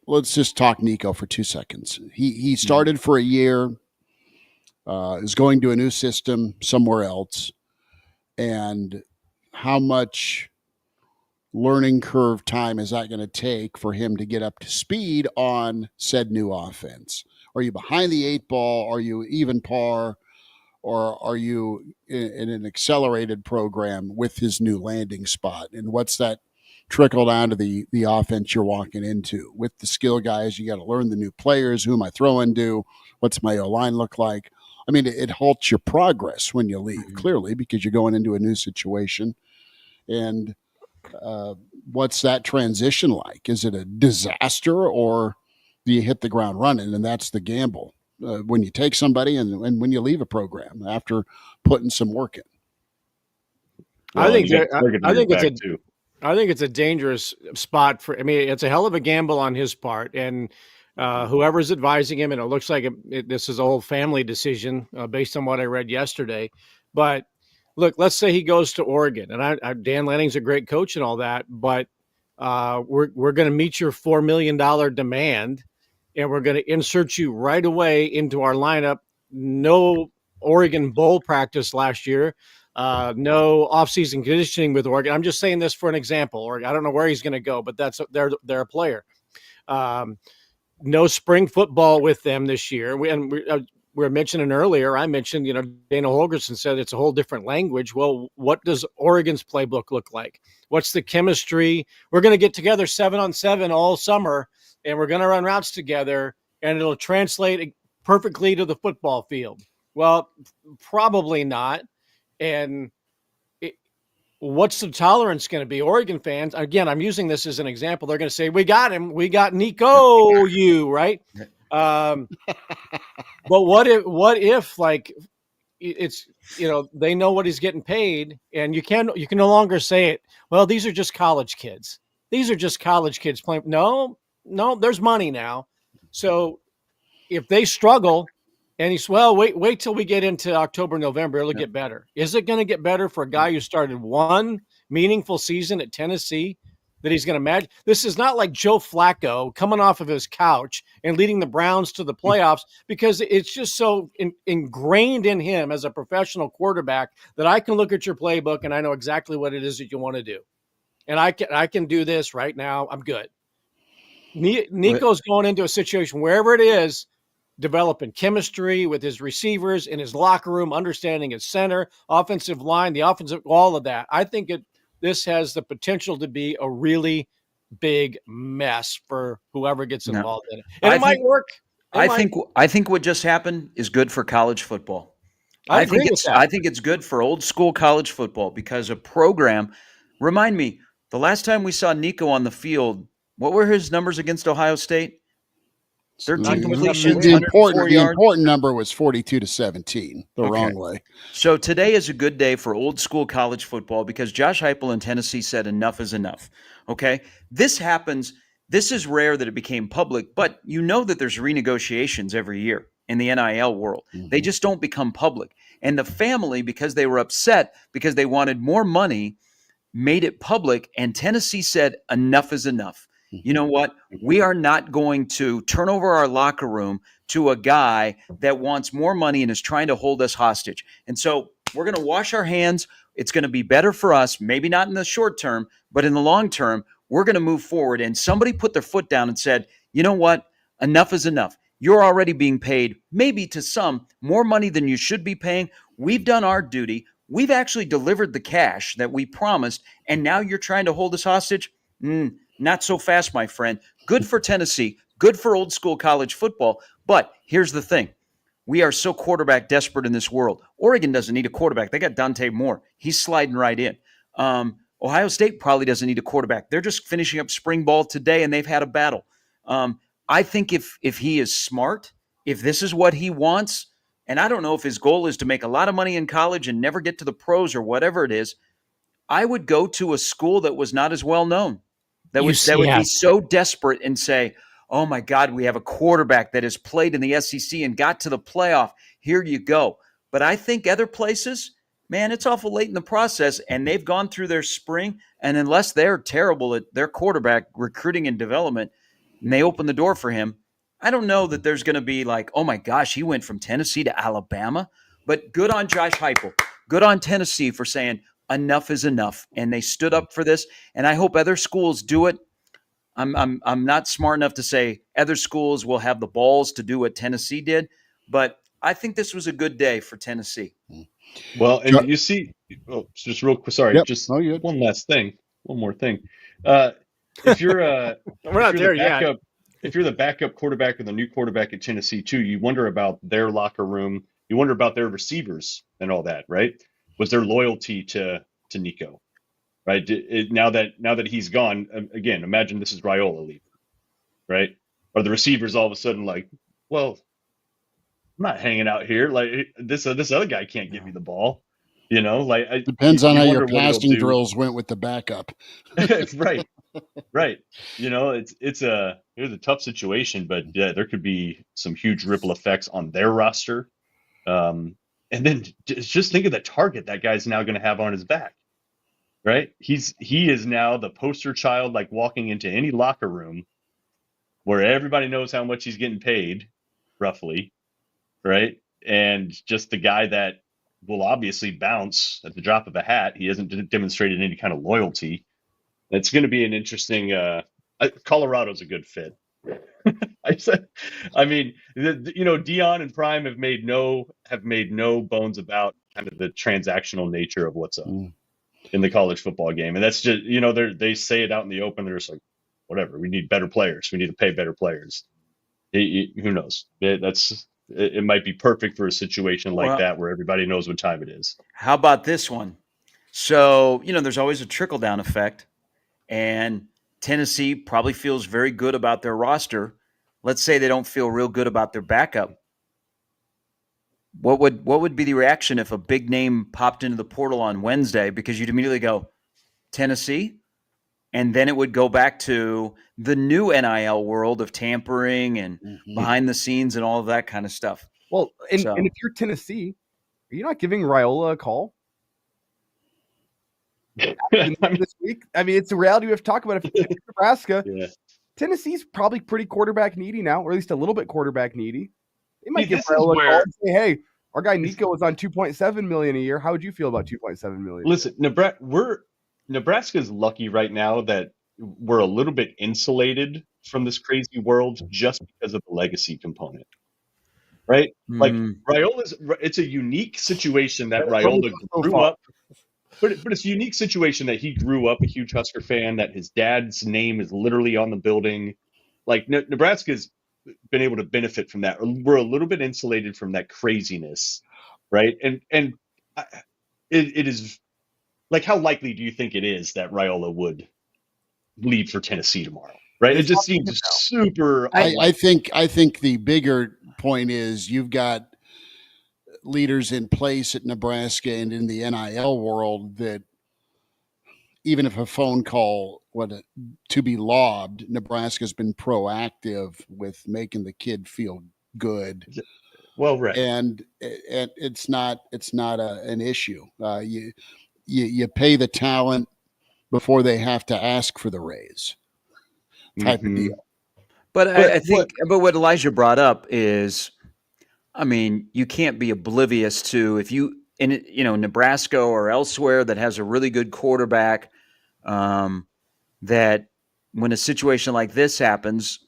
let's just talk Nico for 2 seconds. He started for a year, is going to a new system somewhere else, and how much learning curve time is that going to take for him to get up to speed on said new offense? Are you behind the 8 ball? Are you even par? Or are you in an accelerated program with his new landing spot? And what's that trickle down to the offense you're walking into? With the skill guys, you got to learn the new players. Who am I throwing to? What's my O-line look like? I mean, it halts your progress when you leave, clearly, because you're going into a new situation. And what's that transition like? Is it a disaster, or do you hit the ground running? And that's the gamble when you take somebody and when you leave a program after putting some work in. Well, I think it's a dangerous spot for. I mean, it's a hell of a gamble on his part, and whoever's advising him, and it looks like this is a whole family decision based on what I read yesterday. But look, let's say he goes to Oregon, and Dan Lanning's a great coach and all that, but we're going to meet your $4 million demand, and we're going to insert you right away into our lineup. No Oregon Bowl practice last year. No offseason conditioning with Oregon. I'm just saying this for an example. Or I don't know where he's going to go, but they're a player. No spring football with them this year. We were mentioning earlier. I mentioned, Dana Holgerson said it's a whole different language. Well, what does Oregon's playbook look like? What's the chemistry? We're going to get together 7-on-7 all summer, and we're going to run routes together, and it'll translate perfectly to the football field. Well, probably not. And what's the tolerance going to be? Oregon fans, again, I'm using this as an example. They're going to say, we got him. We got Nico, right? But what if like it's, they know what he's getting paid, and you can no longer say it. Well, these are just college kids. These are just college kids playing. No, there's money now. So if they struggle, and he's, well, wait till we get into October, November. It'll get better. Is it going to get better for a guy who started one meaningful season at Tennessee that he's going to manage? This is not like Joe Flacco coming off of his couch and leading the Browns to the playoffs, because it's just so ingrained in him as a professional quarterback that I can look at your playbook and I know exactly what it is that you want to do. And I can do this right now. I'm good. Nico's going into a situation, wherever it is, developing chemistry with his receivers in his locker room, understanding his center, offensive line, all of that. I think this has the potential to be a really big mess for whoever gets involved in it. And it might work. I think what just happened is good for college football. I think it's good for old school college football, because a program, remind me, the last time we saw Nico on the field, what were his numbers against Ohio State? 13 completions. The important number was 42-17, the wrong way. So today is a good day for old school college football, because Josh Heupel in Tennessee said enough is enough. Okay, this happens. This is rare that it became public, but you know that there's renegotiations every year in the NIL world. Mm-hmm. They just don't become public. And the family, because they were upset because they wanted more money, made it public. And Tennessee said enough is enough. You know what? We are not going to turn over our locker room to a guy that wants more money and is trying to hold us hostage. And so We're going to wash our hands. It's going to be better for us, maybe not in the short term, but in the long term, we're going to move forward. And somebody put their foot down and said, you know what? Enough is enough. You're already being paid, maybe to some, more money than you should be paying. We've done our duty. We've actually delivered the cash that we promised, and now you're trying to hold us hostage? Not so fast, my friend. Good for Tennessee. Good for old school college football. But here's the thing. We are so quarterback desperate in this world. Oregon doesn't need a quarterback. They got Dante Moore. He's sliding right in. Ohio State probably doesn't need a quarterback. They're just finishing up spring ball today, and they've had a battle. I think if he is smart, if this is what he wants, and I don't know if his goal is to make a lot of money in college and never get to the pros or whatever it is, I would go to a school that was not as well known, that would be so desperate and say, oh my God, we have a quarterback that has played in the SEC and got to the playoff. Here you go. But I think other places, man, it's awful late in the process, and they've gone through their spring, and unless they're terrible at their quarterback recruiting and development, and they open the door for him, I don't know that there's going to be like, oh my gosh, he went from Tennessee to Alabama. But good on Josh Heupel. Good on Tennessee for saying enough is enough. And they stood up for this. And I hope other schools do it. I'm not smart enough to say other schools will have the balls to do what Tennessee did, but I think this was a good day for Tennessee. Well, and you see, just real quick, sorry, just one last thing, one more thing. If you're if you're the backup quarterback or the new quarterback at Tennessee too, you wonder about their locker room. You wonder about their receivers and all that, right? Was there loyalty to Nico, right? Now that he's gone, again, imagine this is Raiola leaving, right? Are the receivers all of a sudden like, well, I'm not hanging out here. Like this other guy can't give me the ball, Like depends on how your passing drills went with the backup. Right. It's a tough situation, but yeah, there could be some huge ripple effects on their roster. And then just think of the target that guy's now going to have on his back, right? He is now the poster child, like walking into any locker room where everybody knows how much he's getting paid, roughly, right? And just the guy that will obviously bounce at the drop of a hat. He hasn't demonstrated any kind of loyalty. It's going to be an interesting. Colorado's a good fit. Dion and Prime have made no bones about kind of the transactional nature of what's up in the college football game, and that's just they say it out in the open. They're just like, whatever. We need better players. We need to pay better players. Who knows? It might be perfect for a situation like that where everybody knows what time it is. How about this one? So there's always a trickle down effect. And Tennessee probably feels very good about their roster. Let's say they don't feel real good about their backup. What would be the reaction if a big name popped into the portal on Wednesday? Because you'd immediately go, Tennessee? And then it would go back to the new NIL world of tampering and behind the scenes and all of that kind of stuff. Well, and if you're Tennessee, are you not giving Raiola a call? This week, I mean, it's the reality we have to talk about. If it's Nebraska, Tennessee's probably pretty quarterback needy now, or at least a little bit quarterback needy. They might give Raiola a call and say, "Hey, our guy Nico was on $2.7 million a year. How would you feel about $2.7 million?" Listen, Nebraska's lucky right now that we're a little bit insulated from this crazy world just because of the legacy component, right? Like it's a unique situation that Raiola grew up. But it's a unique situation that he grew up a huge Husker fan, that his dad's name is literally on the building. Like Nebraska's been able to benefit from that. We're a little bit insulated from that craziness, right? And it is like, how likely do you think it is that Raiola would leave for Tennessee tomorrow? Right? It just seems super. I think the bigger point is you've got leaders in place at Nebraska and in the NIL world that even if a phone call to be lobbed, Nebraska's been proactive with making the kid feel good. Well, right. And it's not an issue. You pay the talent before they have to ask for the raise type of deal. But I think what Elijah brought up is, I mean, you can't be oblivious to, if you in Nebraska or elsewhere that has a really good quarterback, that when a situation like this happens,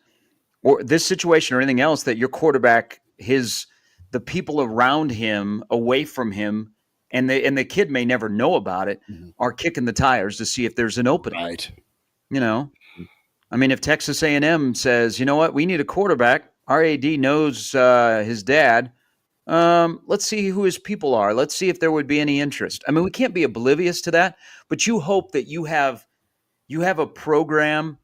or this situation or anything else, that your quarterback, the people around him, away from him, and the kid may never know about it, are kicking the tires to see if there's an opening. Right. I mean, if Texas A&M says, you know what, we need a quarterback, our AD knows his dad. Let's see who his people are. Let's see if there would be any interest. I mean, we can't be oblivious to that, but you hope that you have a program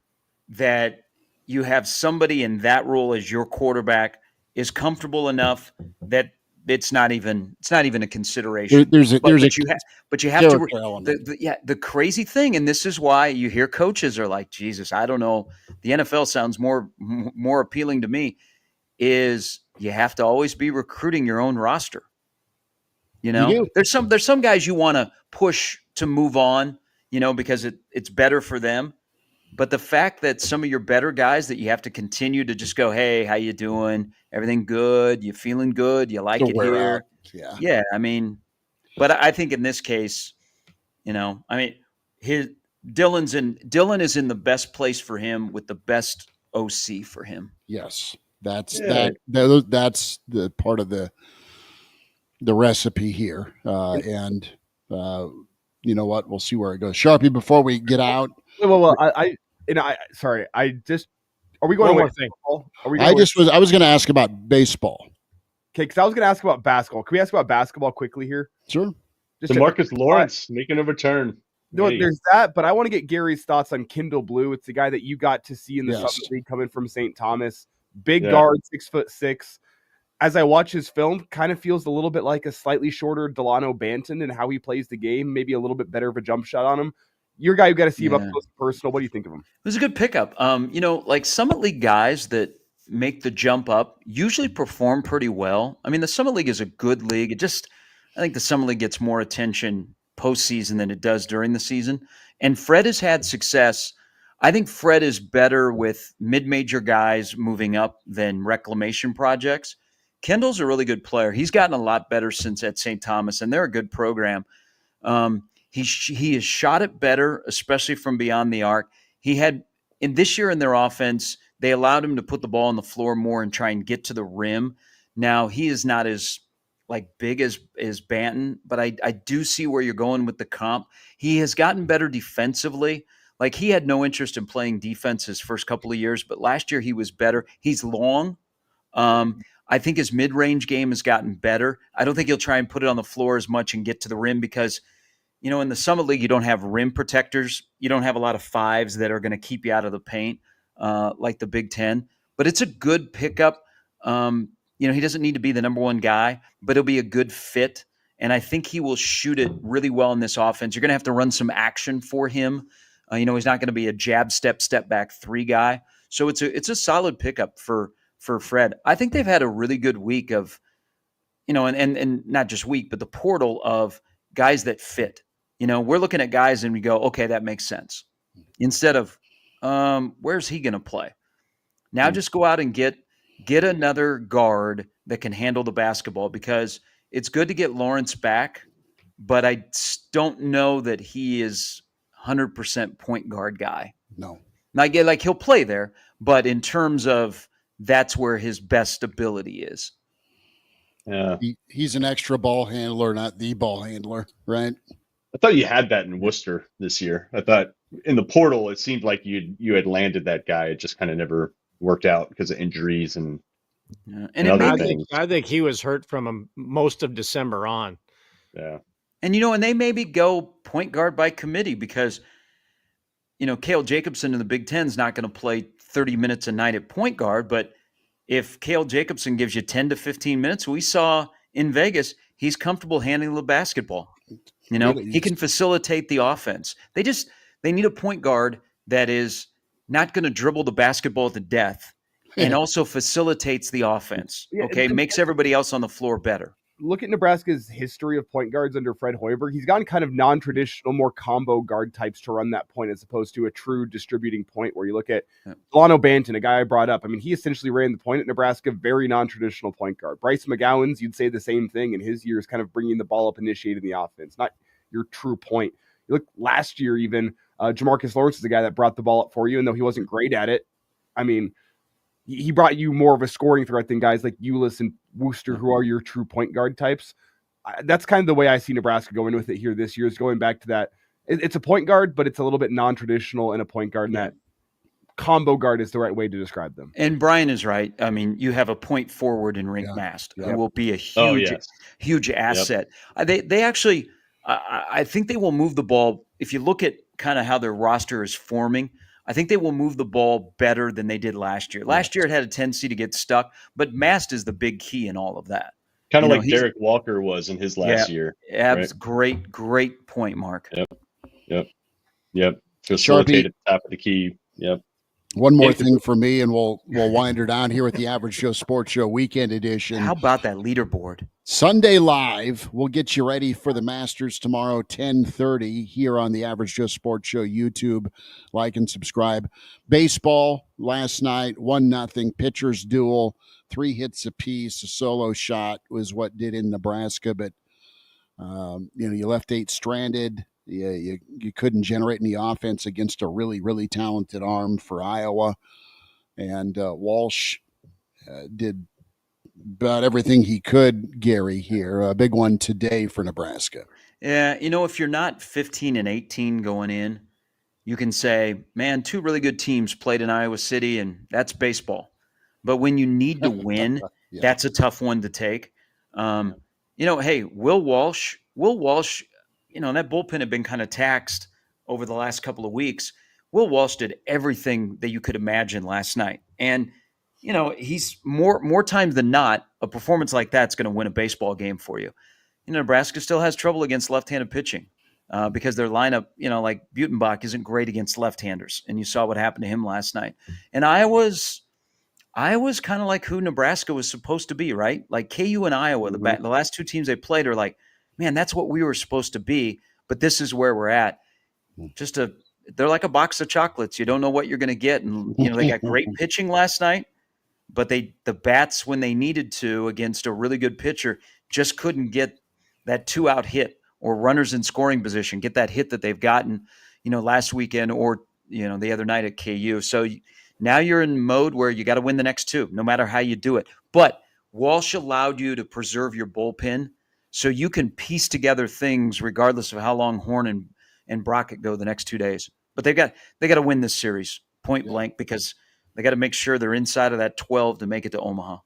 that you have somebody in that role as your quarterback is comfortable enough that it's not even a consideration. But you have to. The crazy thing, and this is why you hear coaches are like, Jesus, I don't know. The NFL sounds more appealing to me. Is you have to always be recruiting your own roster. There's some guys you want to push to move on, because it's better for them. But the fact that some of your better guys that you have to continue to just go, hey, how you doing? Everything good? You feeling good? You like it here? Out. Yeah. I mean, but I think in this case, Dylan is in the best place for him with the best OC for him. Yes, that's the part of the recipe here, and you know what? We'll see where it goes. Sharpie, before we get out. Well, sorry. Are we going one to more thing? I was going to ask about baseball. Okay, because I was going to ask about basketball. Can we ask about basketball quickly here? Sure. DeMarcus Lawrence making a return. No, there's that, but I want to get Gary's thoughts on Kendall Blue. It's the guy that you got to see in the Summer League coming from St. Thomas. Big guard, 6'6". As I watch his film, kind of feels a little bit like a slightly shorter Delano Banton and how he plays the game. Maybe a little bit better of a jump shot on him. You're a guy who got to see him up close and personal. What do you think of him? It was a good pickup. Like Summit League guys that make the jump up usually perform pretty well. I mean, the Summit League is a good league. I think the Summit League gets more attention postseason than it does during the season. And Fred has had success. I think Fred is better with mid-major guys moving up than reclamation projects. Kendall's a really good player. He's gotten a lot better since at St. Thomas, and they're a good program. He has shot it better, especially from beyond the arc. In this year in their offense, they allowed him to put the ball on the floor more and try and get to the rim. Now he is not as big as Banton, but I do see where you're going with the comp. He has gotten better defensively. Like, he had no interest in playing defense his first couple of years, but last year he was better. He's long. I think his mid-range game has gotten better. I don't think he'll try and put it on the floor as much and get to the rim because, in the Summit League, you don't have rim protectors. You don't have a lot of fives that are going to keep you out of the paint like the Big Ten. But it's a good pickup. He doesn't need to be the number one guy, but he'll be a good fit. And I think he will shoot it really well in this offense. You're going to have to run some action for him. He's not going to be a jab, step back three guy. So it's a solid pickup for Fred. I think they've had a really good week of, and not just week, but the portal of guys that fit. We're looking at guys and we go, okay, that makes sense. Instead of, where's he going to play? Now just go out and get another guard that can handle the basketball, because it's good to get Lawrence back, but I don't know that he is 100% point guard guy. No. Like he'll play there, but in terms of that's where his best ability is. Yeah. He's an extra ball handler, not the ball handler, right? I thought you had that in Worcester this year. I thought in the portal, it seemed like you had landed that guy. It just kind of never worked out because of injuries and other things. I think he was hurt from most of December on. Yeah. And, and they maybe go point guard by committee because, Cale Jacobson in the Big Ten is not going to play 30 minutes a night at point guard. But if Cale Jacobson gives you 10 to 15 minutes, we saw in Vegas, he's comfortable handling the basketball. He can facilitate the offense. They need a point guard that is not going to dribble the basketball to death and also facilitates the offense. Okay. Makes everybody else on the floor better. look at Nebraska's history of point guards under Fred Hoiberg. He's gotten kind of non-traditional, more combo guard types to run that point as opposed to a true distributing point where you look at Delano Banton, a guy I brought up. I mean, he essentially ran the point at Nebraska, very non-traditional point guard. Bryce McGowan's, you'd say the same thing in his years, kind of bringing the ball up, initiating the offense, not your true point. You look last year even, Jamarcus Lawrence is the guy that brought the ball up for you, and though he wasn't great at it, I mean, he brought you more of a scoring threat than guys like Ulis and Wooster, who are your true point guard types. That's kind of the way I see Nebraska going with it here this year, is going back to that. It's a point guard, but it's a little bit non-traditional and a point guard, and that combo guard is the right way to describe them. And Brian is right. I mean, you have a point forward in Rink Mast who will be a huge asset. They actually, I think they will move the ball. If you look at kind of how their roster is forming, I think they will move the ball better than they did last year. Last year it had a tendency to get stuck, but Mast is the big key in all of that. Kind of like Derek Walker was in his last year. Right? Great point, Mark. Yep. Facilitate at the top of the key. Yep. One more thing for me, and we'll wind her down here with the Average Joe Sports Show Weekend Edition. How about that leaderboard? Sunday Live. We'll get you ready for the Masters tomorrow, 10:30 here on the Average Joe Sports Show YouTube. Like and subscribe. Baseball last night, 1-0 pitchers duel, 3 hits apiece. A solo shot was what did in Nebraska, but you left 8 stranded. You couldn't generate any offense against a really, really talented arm for Iowa. And Walsh did about everything he could, Gary, here. A big one today for Nebraska. Yeah, if you're not 15-18 going in, you can say, man, 2 really good teams played in Iowa City, and that's baseball. But when you need to win, that's a tough one to take. Hey, Will Walsh, that bullpen had been kind of taxed over the last couple of weeks. Will Walsh did everything that you could imagine last night. And, he's more times than not, a performance like that's going to win a baseball game for you. Nebraska still has trouble against left-handed pitching because their lineup, like Butenbach isn't great against left-handers. And you saw what happened to him last night. And Iowa's kind of like who Nebraska was supposed to be, right? Like KU and Iowa, the last 2 teams they played are like, man, that's what we were supposed to be, but this is where we're at. They're like a box of chocolates. You don't know what you're going to get. And, they got great pitching last night, but the bats, when they needed to against a really good pitcher, just couldn't get that 2-out hit or runners in scoring position, get that hit that they've gotten, last weekend or, the other night at KU. So now you're in mode where you got to win the next 2, no matter how you do it. But Walsh allowed you to preserve your bullpen, so you can piece together things regardless of how long Horn and Brockett go the next 2 days. But they got to win this series point blank because they got to make sure they're inside of that 12 to make it to Omaha.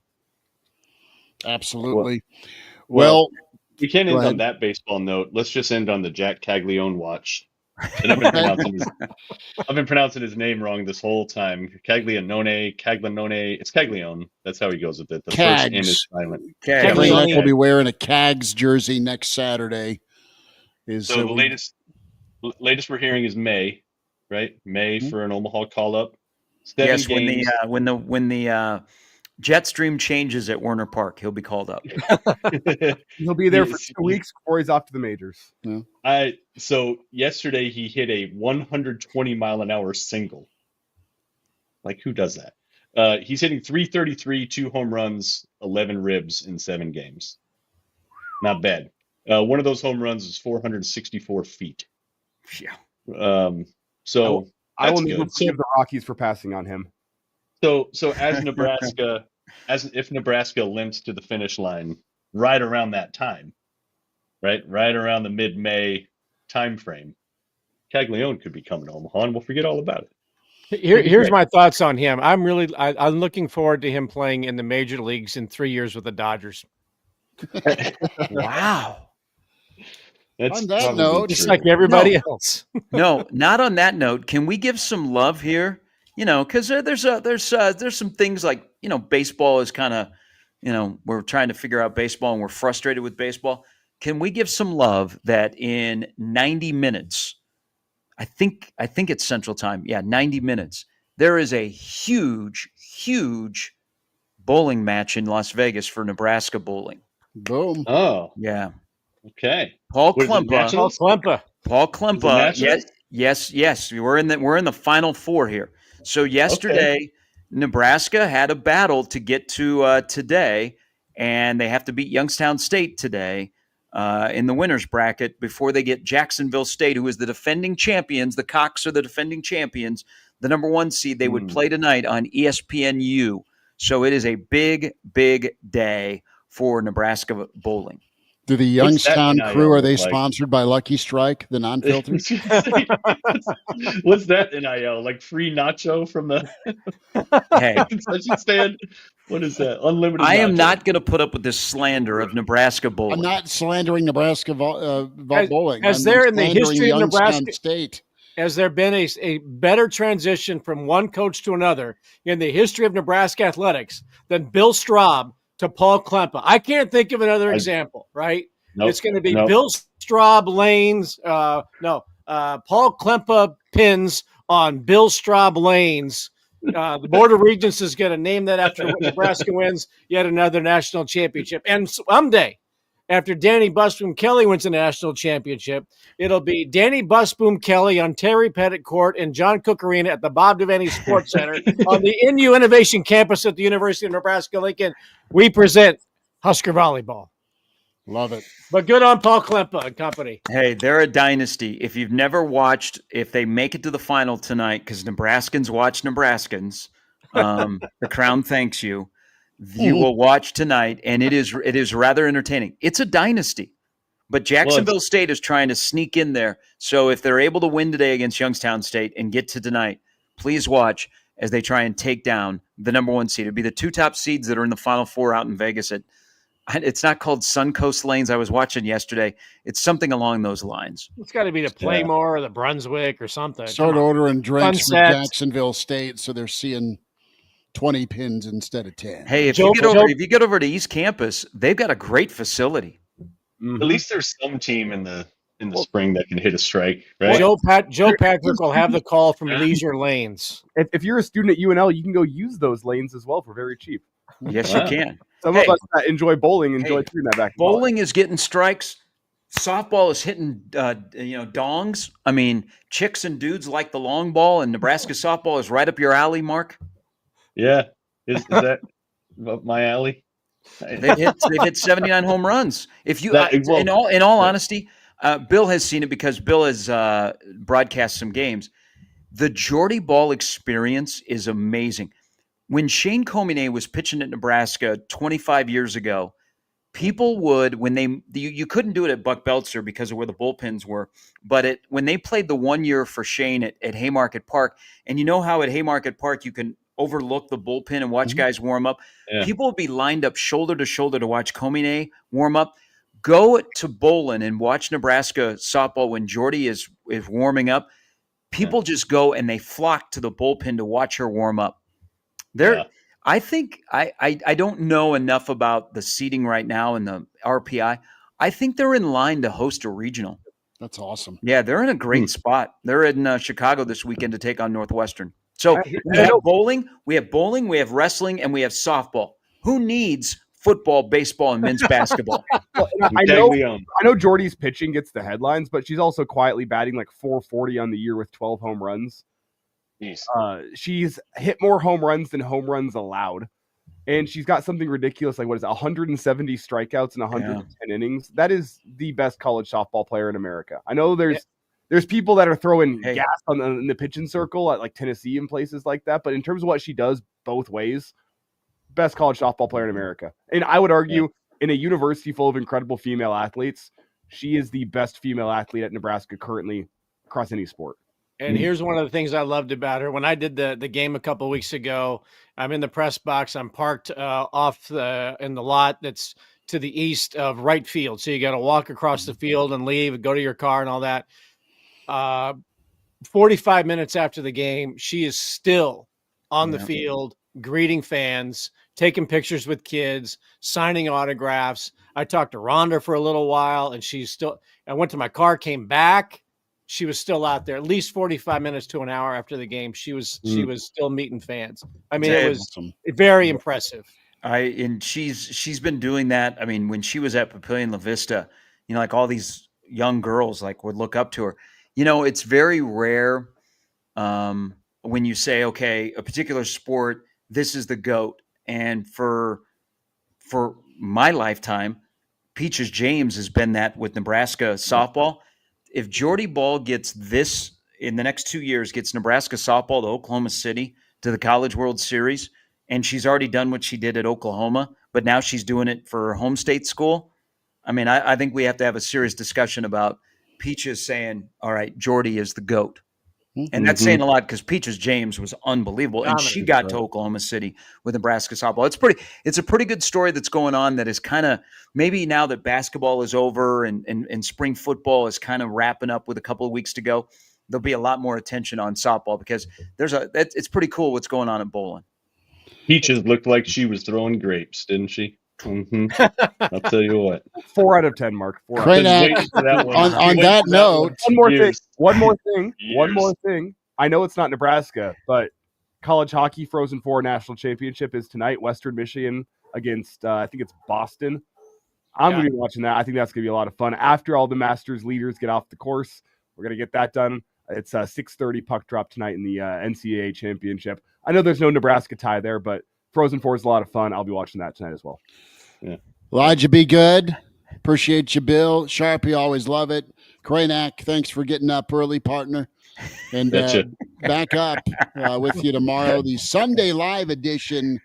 Absolutely. Well, we can't end on that baseball note. Let's just end on the Jack Caglione watch. And I've been pronouncing his name wrong this whole time. Caglione. It's Caglione. That's how he goes with it. The Cags. first N is silent. Kraynak will be wearing a Cags jersey next Saturday. So the latest we're hearing is May, right? May for an Omaha call up. Yes, when the Jetstream changes at Werner Park, he'll be called up. He'll be there for 2 weeks before he's off to the majors. Yeah. So yesterday he hit a 120-mile-an-hour single. Like, who does that? He's hitting 333, 2 home runs, 11 ribs in 7 games. Not bad. One of those home runs is 464 feet. Yeah. So I will never forgive the Rockies for passing on him. So as Nebraska, if Nebraska limps to the finish line right around that time, right around the mid-May time frame, Caglione could be coming to Omaha, and we'll forget all about it. Here's my thoughts on him. I'm looking forward to him playing in the major leagues in 3 years with the Dodgers. Wow. That's on that note, just like everybody else. No, not on that note. Can we give some love here? Because there's some things like, baseball is kind of, we're trying to figure out baseball and we're frustrated with baseball. Can we give some love that in 90 minutes, I think it's Central Time. Yeah, 90 minutes. There is a huge, huge bowling match in Las Vegas for Nebraska bowling. Boom. Oh, Yeah. okay. Paul What is it, Klempa. nationals? Paul Is it Klempa. nationals? Yes. We're in the final four here. So yesterday, Nebraska had a battle to get to today, and they have to beat Youngstown State today in the winners bracket before they get Jacksonville State, who is the defending champions. The Cox are the defending champions, the number 1 seed. They would play tonight on ESPNU. So it is a big, big day for Nebraska bowling. Do the What's that Youngstown NIL crew, are they look like? sponsored by Lucky Strike, the non-filtered? What's that NIL? Like free nacho from the Hey, concession stand? What is that? Unlimited I am nacho. not going to put up with this slander of Nebraska bowling. I'm not slandering Nebraska bowling. Has I'm there in the slandering history of Youngstown Nebraska State. Has there been a better transition from one coach to another in the history of Nebraska athletics than Bill Straub to Paul Klempa? I can't think of another example, right? Nope, It's going to be nope. Bill Straub lanes. Paul Klempa pins on Bill Straub lanes. The Board of Regents is going to name that after Nebraska wins yet another national championship. And someday, after Danny Busboom Kelly wins the national championship, it'll be Danny Busboom Kelly on Terry Pettit Court and John Cook Arena at the Bob Devaney Sports Center on the NU Innovation Campus at the University of Nebraska-Lincoln. We present Husker Volleyball. Love it. But good on Paul Klempa and company. Hey, they're a dynasty. If you've never watched, if they make it to the final tonight, because Nebraskans watch Nebraskans, the Crown thanks you. You will watch tonight, and it is rather entertaining. It's a dynasty, but Jacksonville State is trying to sneak in there. So if they're able to win today against Youngstown State and get to tonight, please watch as they try and take down the number 1 seed. It'd be the 2 top seeds that are in the Final Four out in Vegas. It's not called Suncoast Lanes. I was watching yesterday. It's something along those lines. It's got to be the Playmore or the Brunswick or something. Start ordering drinks for Sunset. Jacksonville State so they're seeing 20 pins instead of 10. Hey, if you get over to East Campus, they've got a great facility. At least there's some team in the spring that can hit a strike, right? Joe Patrick will have the call from Leisure Lanes. If you're a student at UNL, you can go use those lanes as well for very cheap. Yes, you can. Some of us that enjoy bowling enjoy shooting that back. Bowling is getting strikes. Softball is hitting, dongs. I mean, chicks and dudes like the long ball, and Nebraska softball is right up your alley, Mark. Yeah, is that up my alley? They've hit 79 home runs. If you, in all honesty, Bill has seen it because Bill has broadcast some games. The Jordy Ball experience is amazing. When Shane Comine was pitching at Nebraska 25 years ago, people would, you couldn't do it at Buck Belzer because of where the bullpens were, but when they played the 1 year for Shane at Haymarket Park, and you know how at Haymarket Park you can overlook the bullpen and watch guys warm up, people would be lined up shoulder to shoulder to watch Comine warm up. Go to Bowlin and watch Nebraska softball when Jordy is warming up. People just go and they flock to the bullpen to watch her warm up. I think I don't know enough about the seating right now in the RPI. I think they're in line to host a regional. That's awesome. Yeah, they're in a great spot. They're in Chicago this weekend to take on Northwestern. So we have bowling, we have wrestling, and we have softball. Who needs football, baseball, and men's basketball? Well, I know Jordy's pitching gets the headlines, but she's also quietly batting like 440 on the year with 12 home runs. She's hit more home runs than home runs allowed. And she's got something ridiculous, like 170 strikeouts and 110 innings. That is the best college softball player in America. I know there's people that are throwing gas in the pitching circle at like Tennessee and places like that. But in terms of what she does both ways, best college softball player in America. And I would argue in a university full of incredible female athletes, she is the best female athlete at Nebraska currently across any sport. And here's one of the things I loved about her. When I did the game a couple of weeks ago, I'm in the press box. I'm parked off in the lot that's to the east of right field. So you got to walk across the field and leave and go to your car and all that. 45 minutes after the game, she is still on the field, greeting fans, taking pictures with kids, signing autographs. I talked to Rhonda for a little while, and I went to my car, came back. She was still out there at least 45 minutes to an hour after the game. She was still meeting fans. I mean, it was very impressive. And she's been doing that. I mean, when she was at Papillion La Vista, like all these young girls like would look up to her. It's very rare when you say, okay, a particular sport, this is the GOAT. And for my lifetime, Peaches James has been that with Nebraska softball. If Jordy Ball gets this in the next 2 years, gets Nebraska softball to Oklahoma City to the College World Series, and she's already done what she did at Oklahoma, but now she's doing it for her home state school. I mean, I think we have to have a serious discussion about Peaches saying, all right, Jordy is the GOAT. And that's saying a lot because Peaches James was unbelievable. And she got to Oklahoma City with Nebraska softball. It's a pretty good story that's going on that is kind of maybe now that basketball is over and spring football is kind of wrapping up with a couple of weeks to go, there'll be a lot more attention on softball because it's pretty cool what's going on at Bowling. Peaches looked like she was throwing grapes, didn't she? I'll tell you what. 4 out of 10, Mark. Kraynak, on that note, one more thing. I know it's not Nebraska, but college hockey Frozen Four national championship is tonight. Western Michigan against I think it's Boston. I'm going to be watching that. I think that's going to be a lot of fun. After all the Masters leaders get off the course, we're going to get that done. It's 6:30 puck drop tonight in the NCAA championship. I know there's no Nebraska tie there, but Frozen Four is a lot of fun. I'll be watching that tonight as well. Yeah. Elijah, be good. Appreciate you, Bill. Sharpie, always love it. Kraynak, thanks for getting up early, partner. And back up with you tomorrow. The Sunday live edition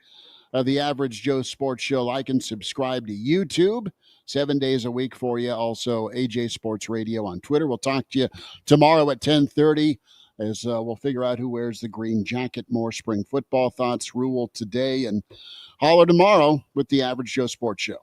of the Average Joe Sports Show. Like and subscribe to YouTube 7 days a week for you. Also, AJ Sports Radio on Twitter. We'll talk to you tomorrow at 10:30 as we'll figure out who wears the green jacket. More spring football thoughts, Rule today, and holler tomorrow with the Average Joe Sports Show.